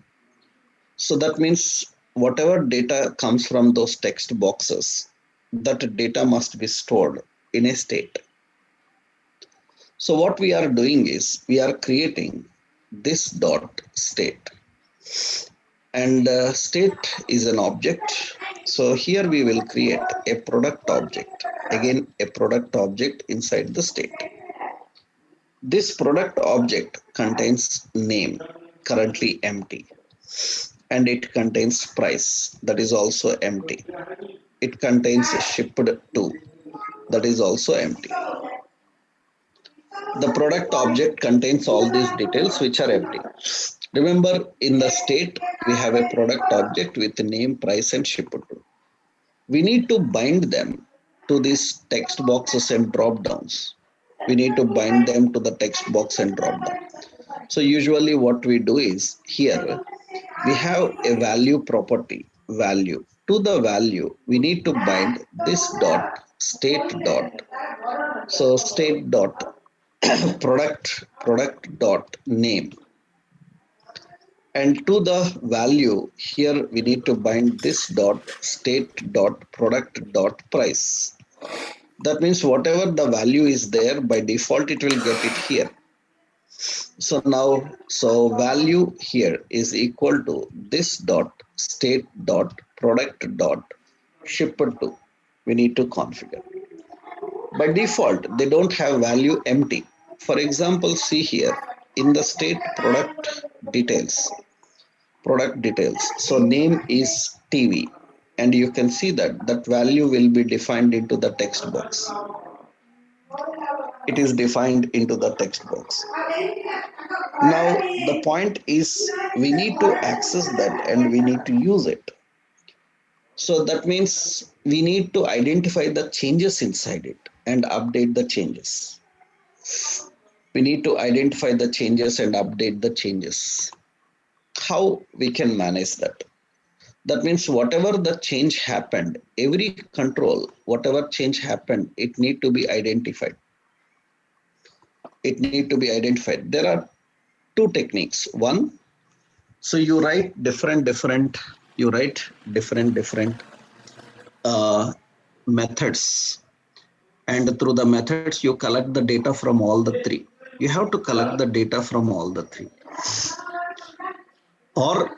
So that means whatever data comes from those text boxes, that data must be stored in a state. So what we are doing is we are creating this dot state, and state is an object. So here we will create a product object, again a product object inside the state. This product object contains name, currently empty, and it contains price, that is also empty. It contains shipped to, that is also empty. The product object contains all these details which are empty. Remember, in the state, we have a product object with name, price, and shipped to. We need to bind them to these text boxes and drop downs. We need to bind them to the text box and drop down. So usually what we do is here, we have a value property, value. To the value, we need to bind this dot state dot. So state dot product dot name, and to the value here we need to bind this dot state dot product dot price. That means whatever the value is there, by default it will get it here. So now, so value here is equal to this dot state dot product dot shipped to. We need to configure. By default, they don't have value empty. For example, see here in the state product details. So name is TV, and you can see that that value will be defined into the text box. It is defined into the text box. Now the point is we need to access that and we need to use it. So that means we need to identify the changes inside it and update the changes. We need to identify the changes and update the changes. How we can manage that? That means whatever the change happened, every control, whatever change happened, it need to be identified. It need to be identified. There are two techniques. One, so you write different methods, and through the methods you collect the data from all the three. You have to collect the data from all the three, or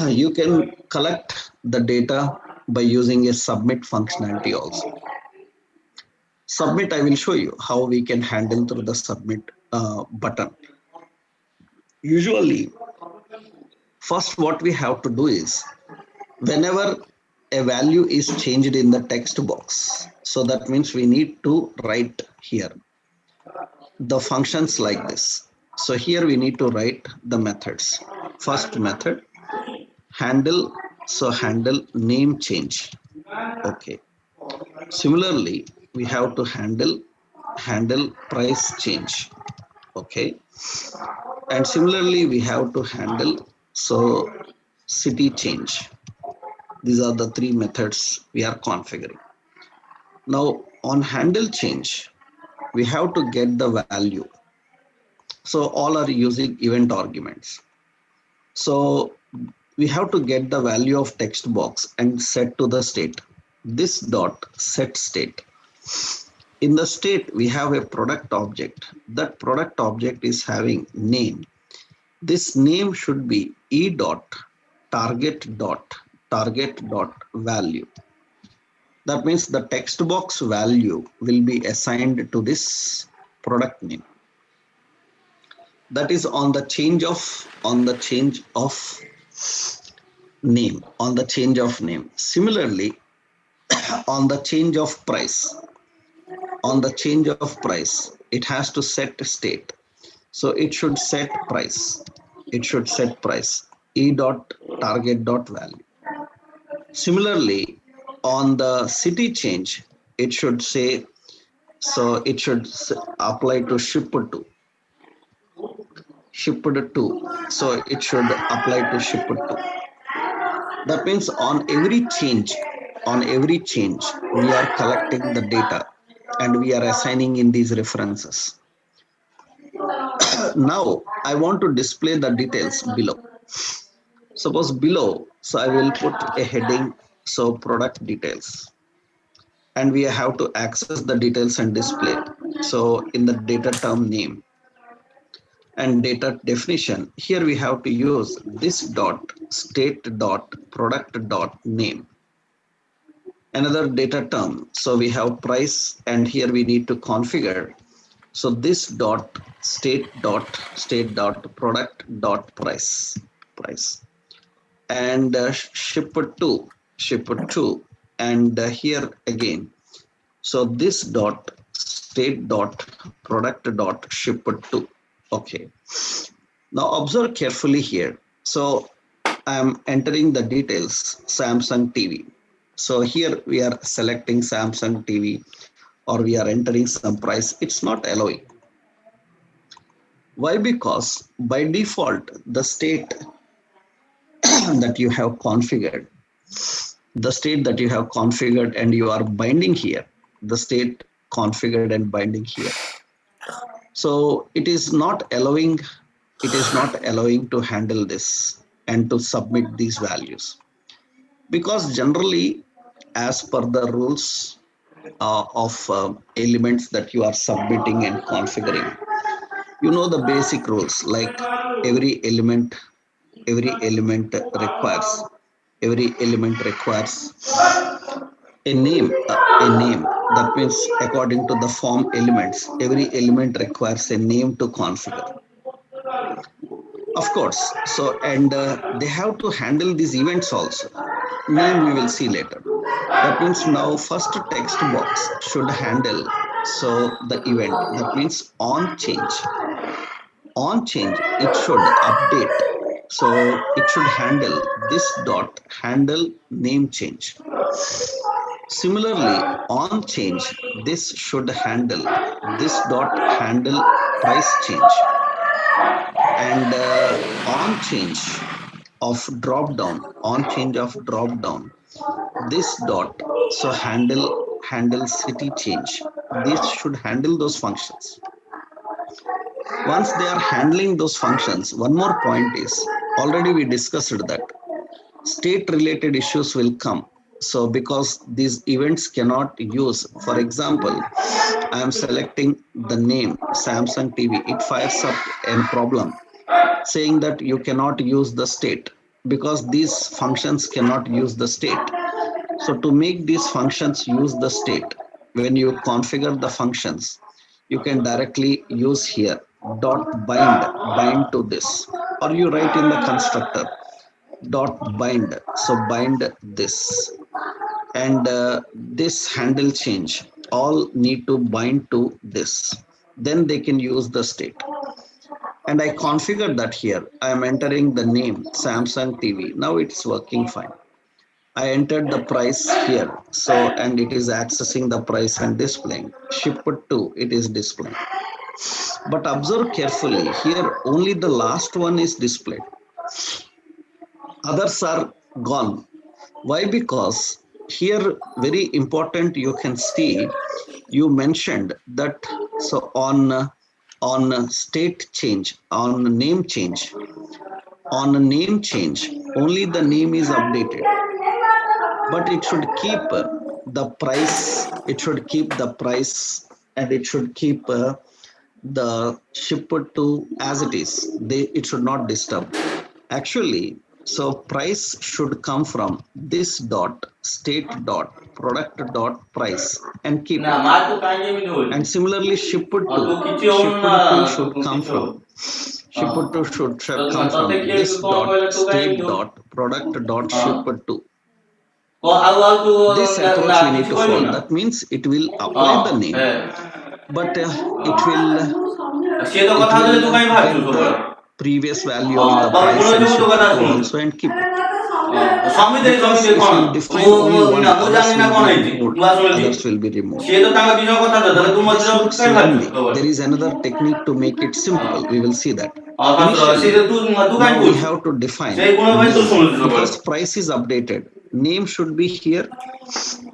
you can collect the data by using a submit functionality also. Submit, I will show you how we can handle through the submit button. Usually, first what we have to do is, whenever a value is changed in the text box, so that means we need to write here the functions like this. So here we need to write the methods. First method, handle, so handle name change. Okay. Similarly, we have to handle price change. Okay. And similarly, we have to handle so city change. These are the three methods we are configuring. Now on handle change, we have to get the value. So all are using event arguments. So we have to get the value of text box and set to the state. This dot set state. In the state, we have a product object. That product object is having name. This name should be e dot target dot value. That means the text box value will be assigned to this product name. That is on the change of name, on the change of name. Similarly, on the change of price, it has to set state. So it should set price. E dot target dot value. Similarly, on the city change, it should say, so it should apply to shipped to. So it should apply to shipped to. That means on every change, we are collecting the data and we are assigning in these references. Now I want to display the details below. Suppose below, so I will put a heading, so product details, and we have to access the details and display it. So in the data term name and data definition, here we have to use this dot state dot product dot name. Another data term, so we have price, and here we need to configure. So this dot state dot product dot price, and shipped to, and here again. So this dot state dot product dot shipped to. Okay. Now observe carefully here. So I am entering the details, Samsung TV. So here we are selecting Samsung TV, or we are entering some price. It's not allowing. Why? Because by default, the state that you have configured, and you are binding here, the state configured and binding here. So it is not allowing to handle this and to submit these values, because generally, as per the rules of elements that you are submitting and configuring, you know the basic rules, like every element requires a name. That means according to the form elements, every element requires a name to configure. Of course. So, and they have to handle these events also. Name we will see later. That means now first text box should handle so the event. That means on change. It should update So it should handle this dot handle name change. Similarly, on change, this should handle this dot handle price change. And on change of drop down, this dot so handle city change. This should handle those functions. Once they are handling those functions, one more point is already we discussed that state related issues will come. So because these events cannot use, for example, I am selecting the name Samsung TV, it fires up a problem saying that you cannot use the state because these functions cannot use the state. So to make these functions use the state, when you configure the functions, you can directly use here dot bind to this, or you write in the constructor dot bind. So bind this and this handle change all need to bind to this. Then they can use the state. And I configured that here. I am entering the name Samsung TV. Now it's working fine. I entered the price here. So, and it is accessing the price and displaying. Ship to, it is displaying. But observe carefully, here only the last one is displayed. Others are gone. Why? Because here, very important, you can see, you mentioned that, so on state change, on name change, only the name is updated. But it should keep the price, and it should keep the ship to as it is. It should not disturb. Actually, so price should come from this dot state dot product dot price and keep it. And similarly, ship to should come from this dot state dot product dot ship to. This approach we need to follow. That means it will apply the name, but it will get the previous value of the price and ship to also and keep it. Because if you define only one, others will be removed. But this looks lengthy. There is another technique to make it simple. We will see that. Initially, now we have to define because price is updated. Name should be here.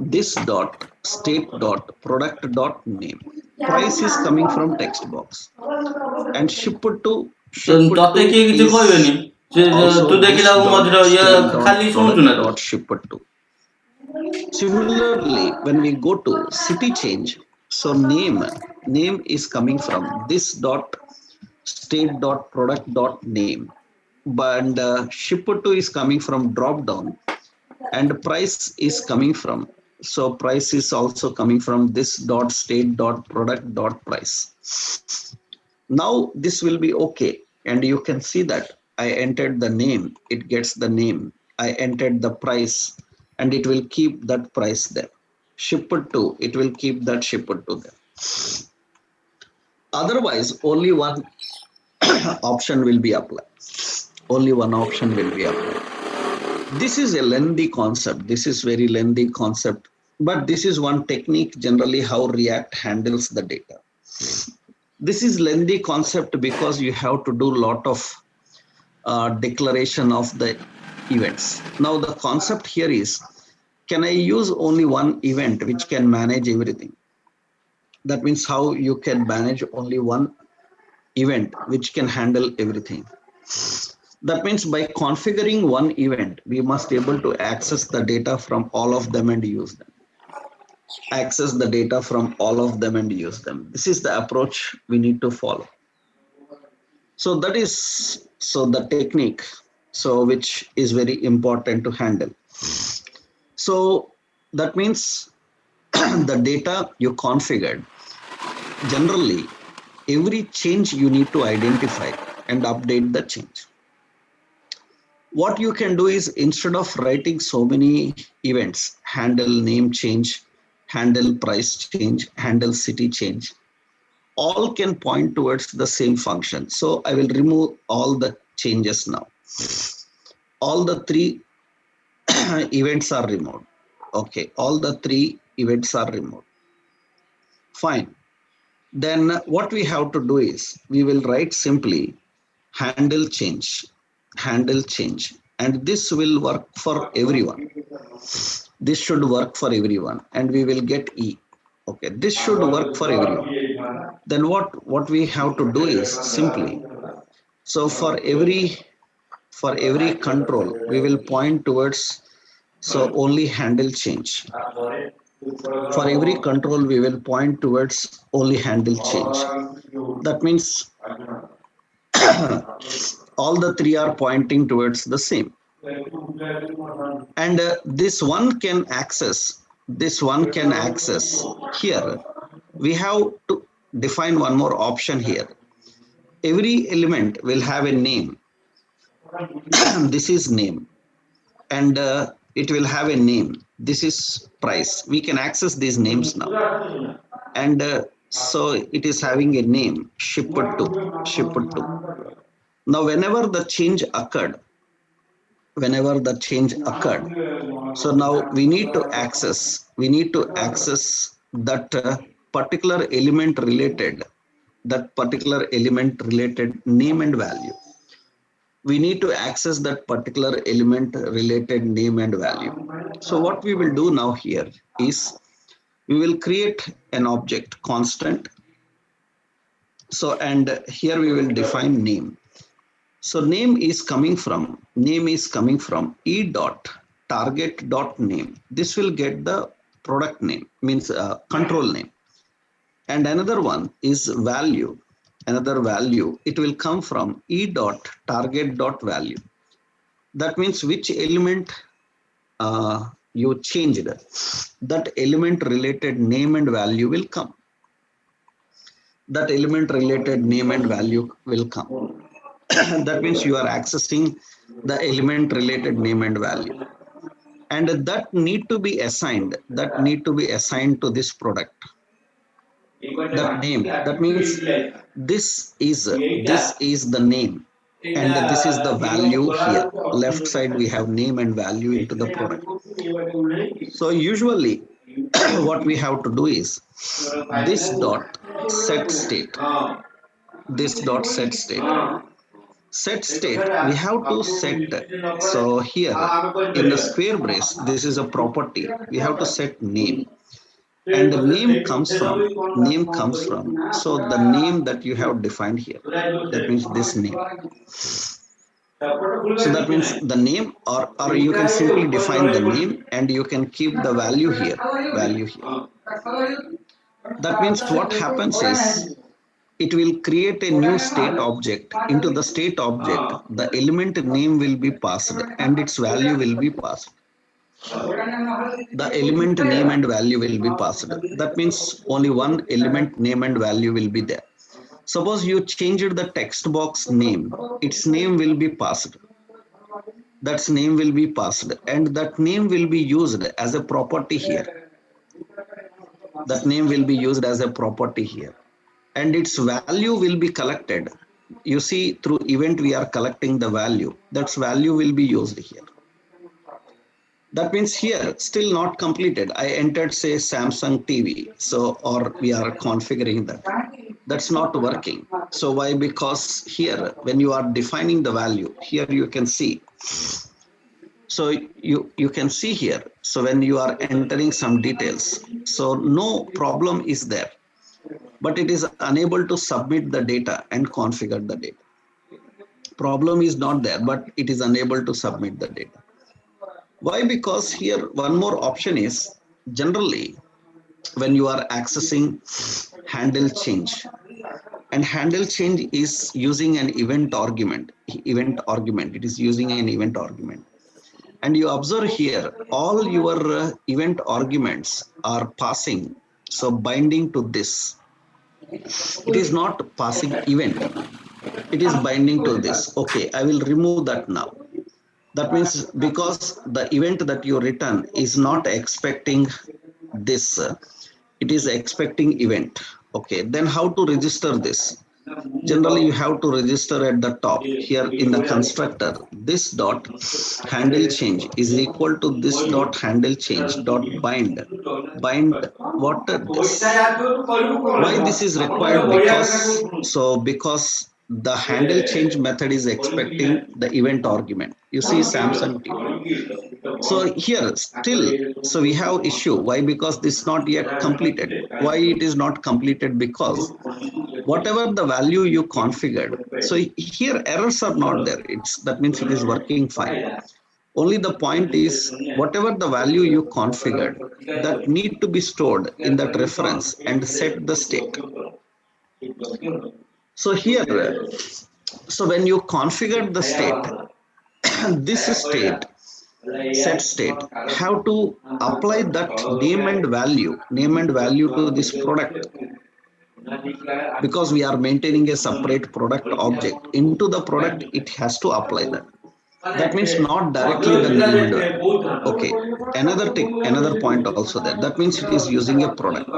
This dot state dot product dot name. Price is coming from text box, and ship to Similarly, when we go to city change, so name is coming from this dot state dot product dot name, but ship to is coming from drop down, and price is coming from, so price is also coming from this dot state dot product dot price. Now this will be okay, and you can see that I entered the name, it gets the name. I entered the price, and it will keep that price there. Ship to, it will keep that ship to there. Otherwise, only one option will be applied. Only one option will be applied. This is a lengthy concept. This is very lengthy concept, but this is one technique generally how React handles the data. This is lengthy concept because you have to do a lot of declaration of the events. Now the concept here is, can I use only one event which can manage everything? That means how you can manage only one event which can handle everything. That means by configuring one event, we must be able to access the data from all of them and use them. Access the data from all of them and use them. This is the approach we need to follow. So that is the technique, so which is very important to handle. So that means the data you configured, generally every change you need to identify and update the change. What you can do is, instead of writing so many events, handle name change, handle price change, handle city change, all can point towards the same function. So I will remove all the changes now. All the three events are removed. Okay, all the three events are removed. Fine. Then what we have to do is we will write simply handle change, and this will work for everyone. This should work for everyone, and we will get E. Okay, this should work for everyone. Then what we have to do is simply, so for every control we will point towards, so only handle change. For every control we will point towards only handle change. That means all the three are pointing towards the same. And this one can access here. We have to define one more option here. Every element will have a name. This is name, and it will have a name. This is price. We can access these names now, and so it is having a name, shipped to. Now whenever the change occurred, so now we need to access that particular element related name and value. We need to access that particular element related name and value. So what we will do now here is we will create an object constant. So, and here we will define name. So name is coming from E dot target dot name. This will get the product name, means control name. And another one is value. Another value, it will come from E dot target dot value. That means which element you changed, that element related name and value will come. That element related name and value will come. That means you are accessing the element related name and value, and that need to be assigned to this product, that name. That means this is the name, and this is the value here. Left side we have name and value into the product. So usually what we have to do is this dot set state, set state, we have to set. So here in the square brace, this is a property, we have to set name, and the name comes from, so the name that you have defined here, that means this name. So that means the name, or you can simply define the name and you can keep the value here. That means what happens is it will create a new state object. Into the state object, the element name will be passed and its value will be passed. The element name and value will be passed. That means only one element name and value will be there. Suppose you changed the text box name, its name will be passed. That name will be passed, and that name will be used as a property here. That name will be used as a property here. And its value will be collected. You see, through event we are collecting the value. That value will be used here. That means here still not completed. I entered, say, Samsung TV. So, or we are configuring that. That's not working. So why? Because here when you are defining the value, here you can see. So you can see here. So when you are entering some details, so no problem is there. But it is unable to submit the data and configure the data. Problem is not there, but it is unable to submit the data. Why? Because here one more option is, generally when you are accessing handle change, and handle change is using an event argument. It is using an event argument. And you observe here, all your event arguments are passing, so binding to this. It is not passing event, it is binding to this. Okay, I will remove that now. That means because the event that you return is not expecting this, it is expecting event. Okay, then how to register this? Generally, you have to register at the top here in the constructor. This dot handle change is equal to this dot handle change dot bind. Bind what this? Why this is required? Because the handle change method is expecting the event argument. You see Samsung TV. So here still, so we have issue. Why? Because this is not yet completed. Why it is not completed? Because whatever the value you configured, so here errors are not there. That means it is working fine. Only the point is whatever the value you configured that need to be stored in that reference and set the state. So here, so when you configure the state, this state, set state, have to apply that name and value to this product, because we are maintaining a separate product object. Into the product, it has to apply that. That means not directly the name and value. Okay, another point also there. That means it is using a product.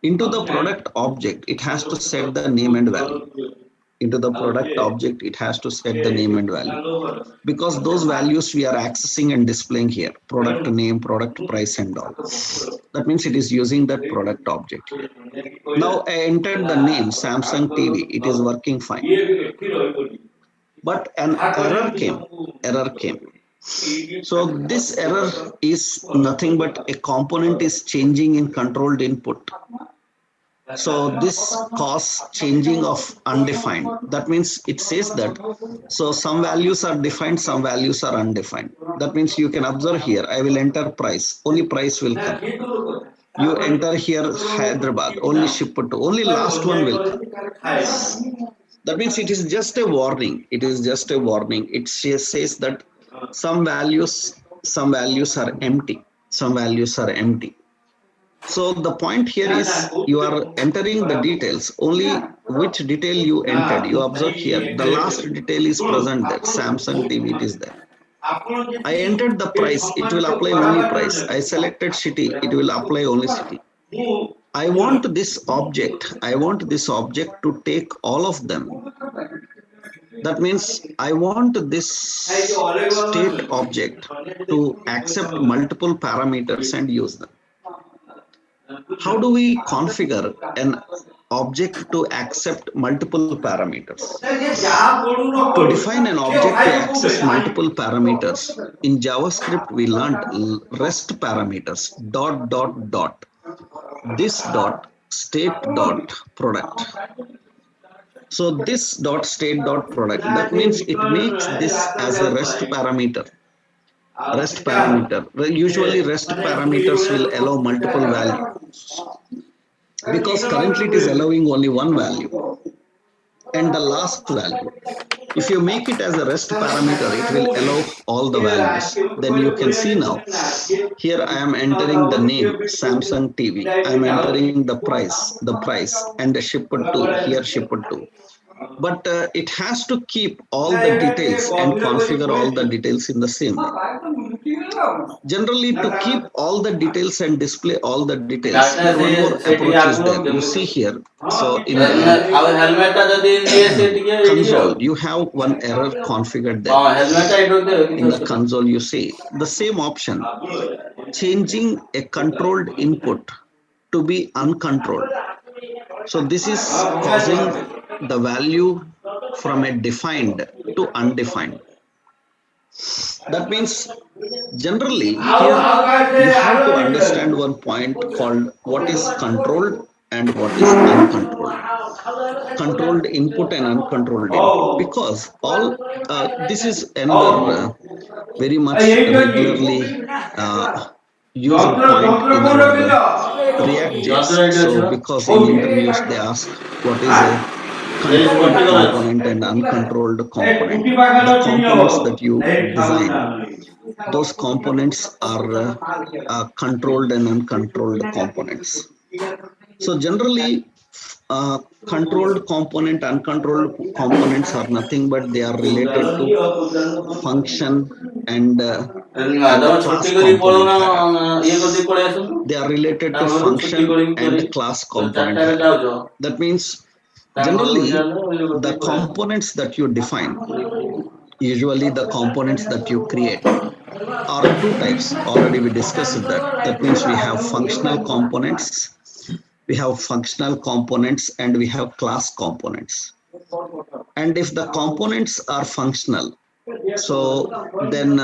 Into the product object, it has to set the name and value. Into the product object, it has to set the name and value, because those values we are accessing and displaying here: product name, product price, and all. That means it is using that product object. Now I entered the name Samsung TV. It is working fine, but an error came. So this error is nothing but a component is changing in controlled input. So this cause changing of undefined. That means it says that, so some values are defined, some values are undefined. That means you can observe here, I will enter price, only price will come. You enter here Hyderabad, only shipper to, only last one will come. That means it is just a warning. It is just a warning. It says that some values are empty. Some values are empty. So the point here is you are entering the details. Only which detail you entered. You observe here. The last detail is present there. Samsung TV, it is there. I entered the price. It will apply only price. I selected city. It will apply only city. I want this object to take all of them. That means I want this state object to accept multiple parameters and use them. How do we configure an object to accept multiple parameters? To define an object to access multiple parameters, in JavaScript we learned REST parameters, dot. This dot state dot product. So this dot state dot product, that means it makes this as a REST parameter. Usually REST parameters will allow multiple values, because currently it is allowing only one value and the last value. If you make it as a REST parameter, it will allow all the values. Then you can see now, here I am entering the name Samsung TV. I am entering the price and the shipper to, here shipper to. But it has to keep all the details and configure all the details in the same way. Generally, to keep all the details and display all the details, one more approach is there. You see here, so in the console, you have one error configured there. In the console, you see the same option, changing a controlled input to be uncontrolled. So this is causing the value from a defined to undefined. That means generally here you have to understand one point called what is controlled and what is uncontrolled. Controlled input and uncontrolled input, because all this is another very much regularly used point in our React.js. So because in interviews they ask what is a controlled component and uncontrolled component. The components that you design, those components are controlled and uncontrolled components. So generally, controlled component, uncontrolled components are nothing but they are related to function and class component. They are related to function and class component. That means Generally, the components that you define, usually the components that you create, are two types. Already we discussed that. That means we have functional components, and we have class components. And if the components are functional, so then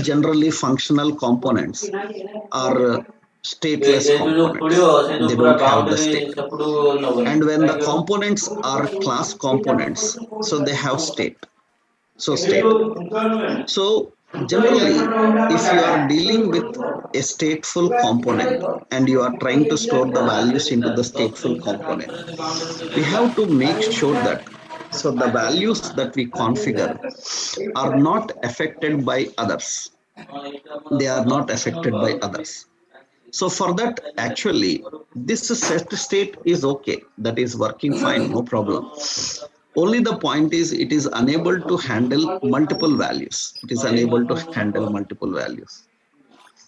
generally functional components are stateless components. They don't have the state. And when the components are class components, so they have state. So state. So generally, if you are dealing with a stateful component and you are trying to store the values into the stateful component, we have to make sure that so the values that we configure are not affected by others. They are not affected by others. So for that, actually, this set state is okay. That is working fine, no problem. Only the point is it is unable to handle multiple values. It is unable to handle multiple values.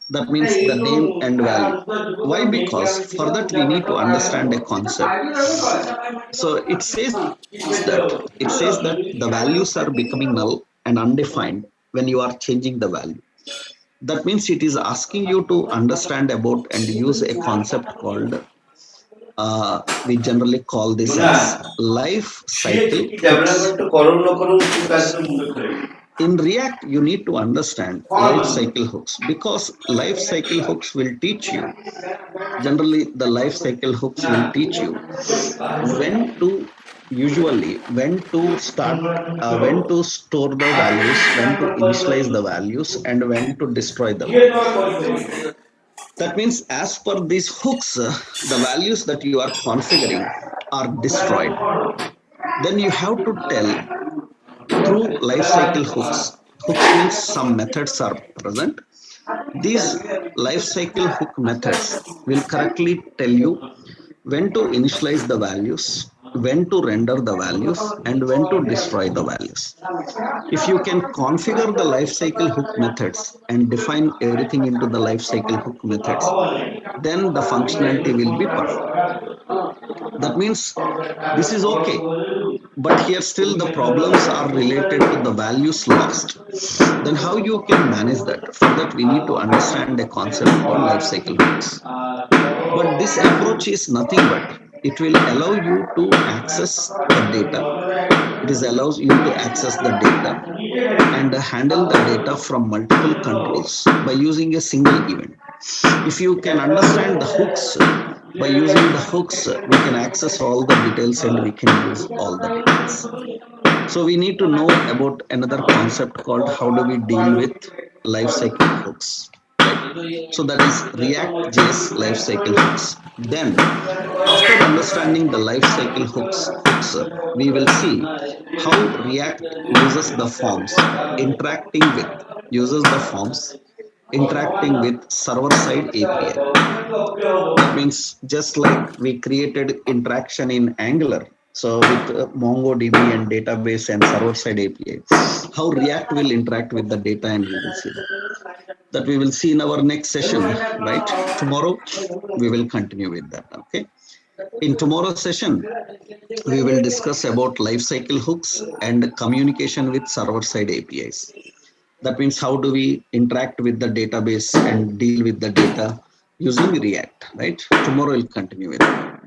That means the name and value. Why? Because for that we need to understand a concept. So it says that the values are becoming null and undefined when you are changing the value. That means it is asking you to understand about and use a concept called we generally call this as life cycle hooks. In React, you need to understand life cycle hooks because life cycle hooks will teach you. Generally, the life cycle hooks will teach you when to when to start, when to store the values, when to initialize the values, and when to destroy the values. That means as per these hooks, the values that you are configuring are destroyed. Then you have to tell through lifecycle hooks. Hooks means some methods are present. These lifecycle hook methods will correctly tell you when to initialize the values, when to render the values, and when to destroy the values. If you can configure the lifecycle hook methods and define everything into the lifecycle hook methods, then the functionality will be perfect. That means this is okay. But here still the problems are related to the values lost. Then how you can manage that? For that we need to understand a concept called lifecycle hooks. But this approach is nothing but it will allow you to access the data. It is allows you to access the data and handle the data from multiple controls by using a single event. If you can understand the hooks, by using the hooks, we can access all the details and we can use all the details. So we need to know about another concept called how do we deal with lifecycle hooks. Right? So that is React.js lifecycle hooks. Then after understanding the lifecycle hooks, we will see how React uses the forms, interacting with server-side API. That means just like we created interaction in Angular, so with MongoDB and database and server-side API, how React will interact with the data, and we will see that. That we will see in our next session, right? Tomorrow, we will continue with that, okay? In tomorrow's session, we will discuss about lifecycle hooks and communication with server-side APIs. That means how do we interact with the database and deal with the data using React, right? Tomorrow we'll continue with that.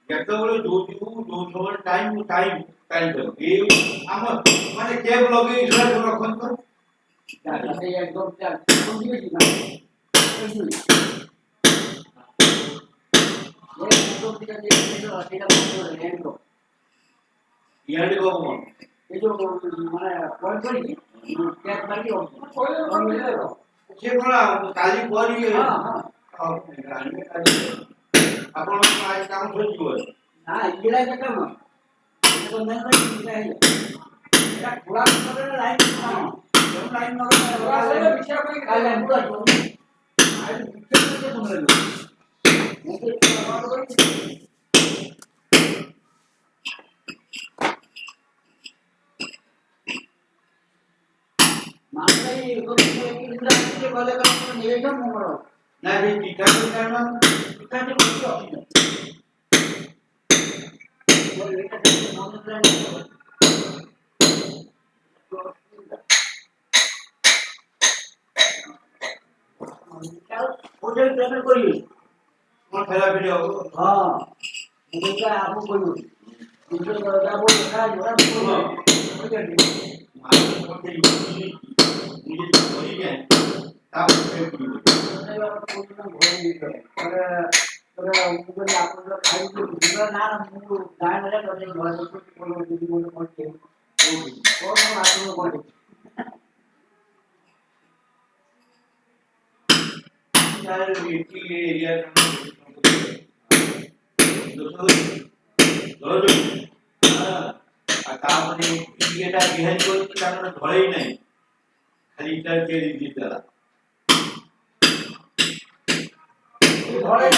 ଯେତେବେଳେ ଯୋଉ ସମୟ time କର ଆମ ମାନେ cab ଲଗେଇ ରଖନ୍ତୁ ଇଆଡେ କଣ ଏ ଯୋଉ ମାନେ ପଏଣ୍ଟ କରିକି କ୍ୟାପ୍ ମାରିକି ସେ କଣ କାଲି କରିବେ ଆପଣ ଆଜି କାମ ସରିଯିବ ନା ଇଲା କାମ ଏଟା ମେନ୍ ଏଟା ପୁରା ଲାଇନ୍ କାମ ଲାଇନ୍ ନଗଲେ ବିଷୟ ପାଇଁ କାଲି ପୁରା ଆଜି ବିଷୟ ପାଇଁ ତମରେ मानलाई इंद्रायणी वाले का निवेदन मोरो ना भी टीका के कारण टीका के कुछ ऑप्शन और लेकर के मॉनिटर होटल पेमेंट करिए कौन फैला वीडियो हां मुझे आपको कोई मुझे बता वो देखा जोड़ा कोई कर दी ତାପରେ ଇଏଟା ବିହାଇଣ୍ଡ କରିକି ତାଙ୍କର ଢଳେଇ ନାହିଁ ଖାଲି ଇଟା ତିଆରି ଦିଥିଲା ଢଳେଇ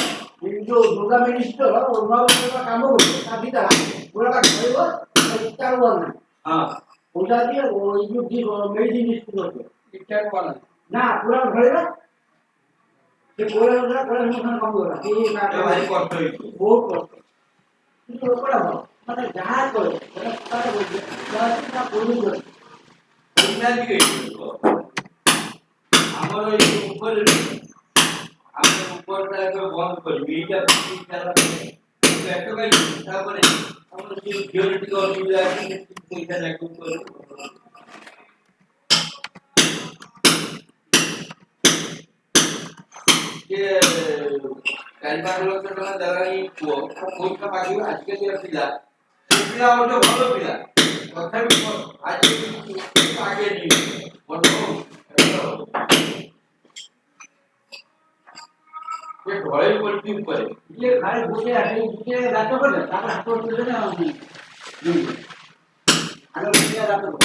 ଯୋଉ ଦୁର୍ଗା ମିନିଷ୍ଟର ଉନ୍ନୟନ କାମ କରୁଛି ତା ଭିତରେ ପୁରା ଢଳେଇବ ଇଟା ୱାଲା ହଁ ଓଟା দিয়ে ওই যে মেডিসিন নিশ্চিত করবে ইটা ୱାলা না পুরা ঢଳେଇବା ସେ କୋଳେ ওটা কোলে মনে কম করা এই না ভাই কষ্ট হইছে বহুত কষ্ট কিন্তু ওটা মানে যাহা করে ওটা তার বলছে যাহা পড়ি করে ওইটা দিকে ଆମର ଏଇ ଉପରେ ଆମେ ଉପରଟା ଏବେ ବନ୍ଦ କରିବି ଏଇଟା ବ୍ୟାକ କାଇ ତାପରେ ଆମର ଯୋଉ ଥିଓରିଟିକ ଅସୁବିଧା ଅଛି ସେଇଟା ଲାଗୁ କରିବୁ ଯେ 4-5 ଲକ୍ଷ ଟଙ୍କା ଦେଲାଣି ପୁଅ ପଇସା ମାଗିବ ଆଜିକାଲି ପିଲା ସେ ପିଲା ଗୋଟେ ଭଲ ପିଲା ତଥାପି ଆଜି ଆଗେ ଯିବେ ये ढोले पलटी ऊपर ये खाली बुके आटे बुके रात को ना तापर हाथ उठले ना आलो बुके रात को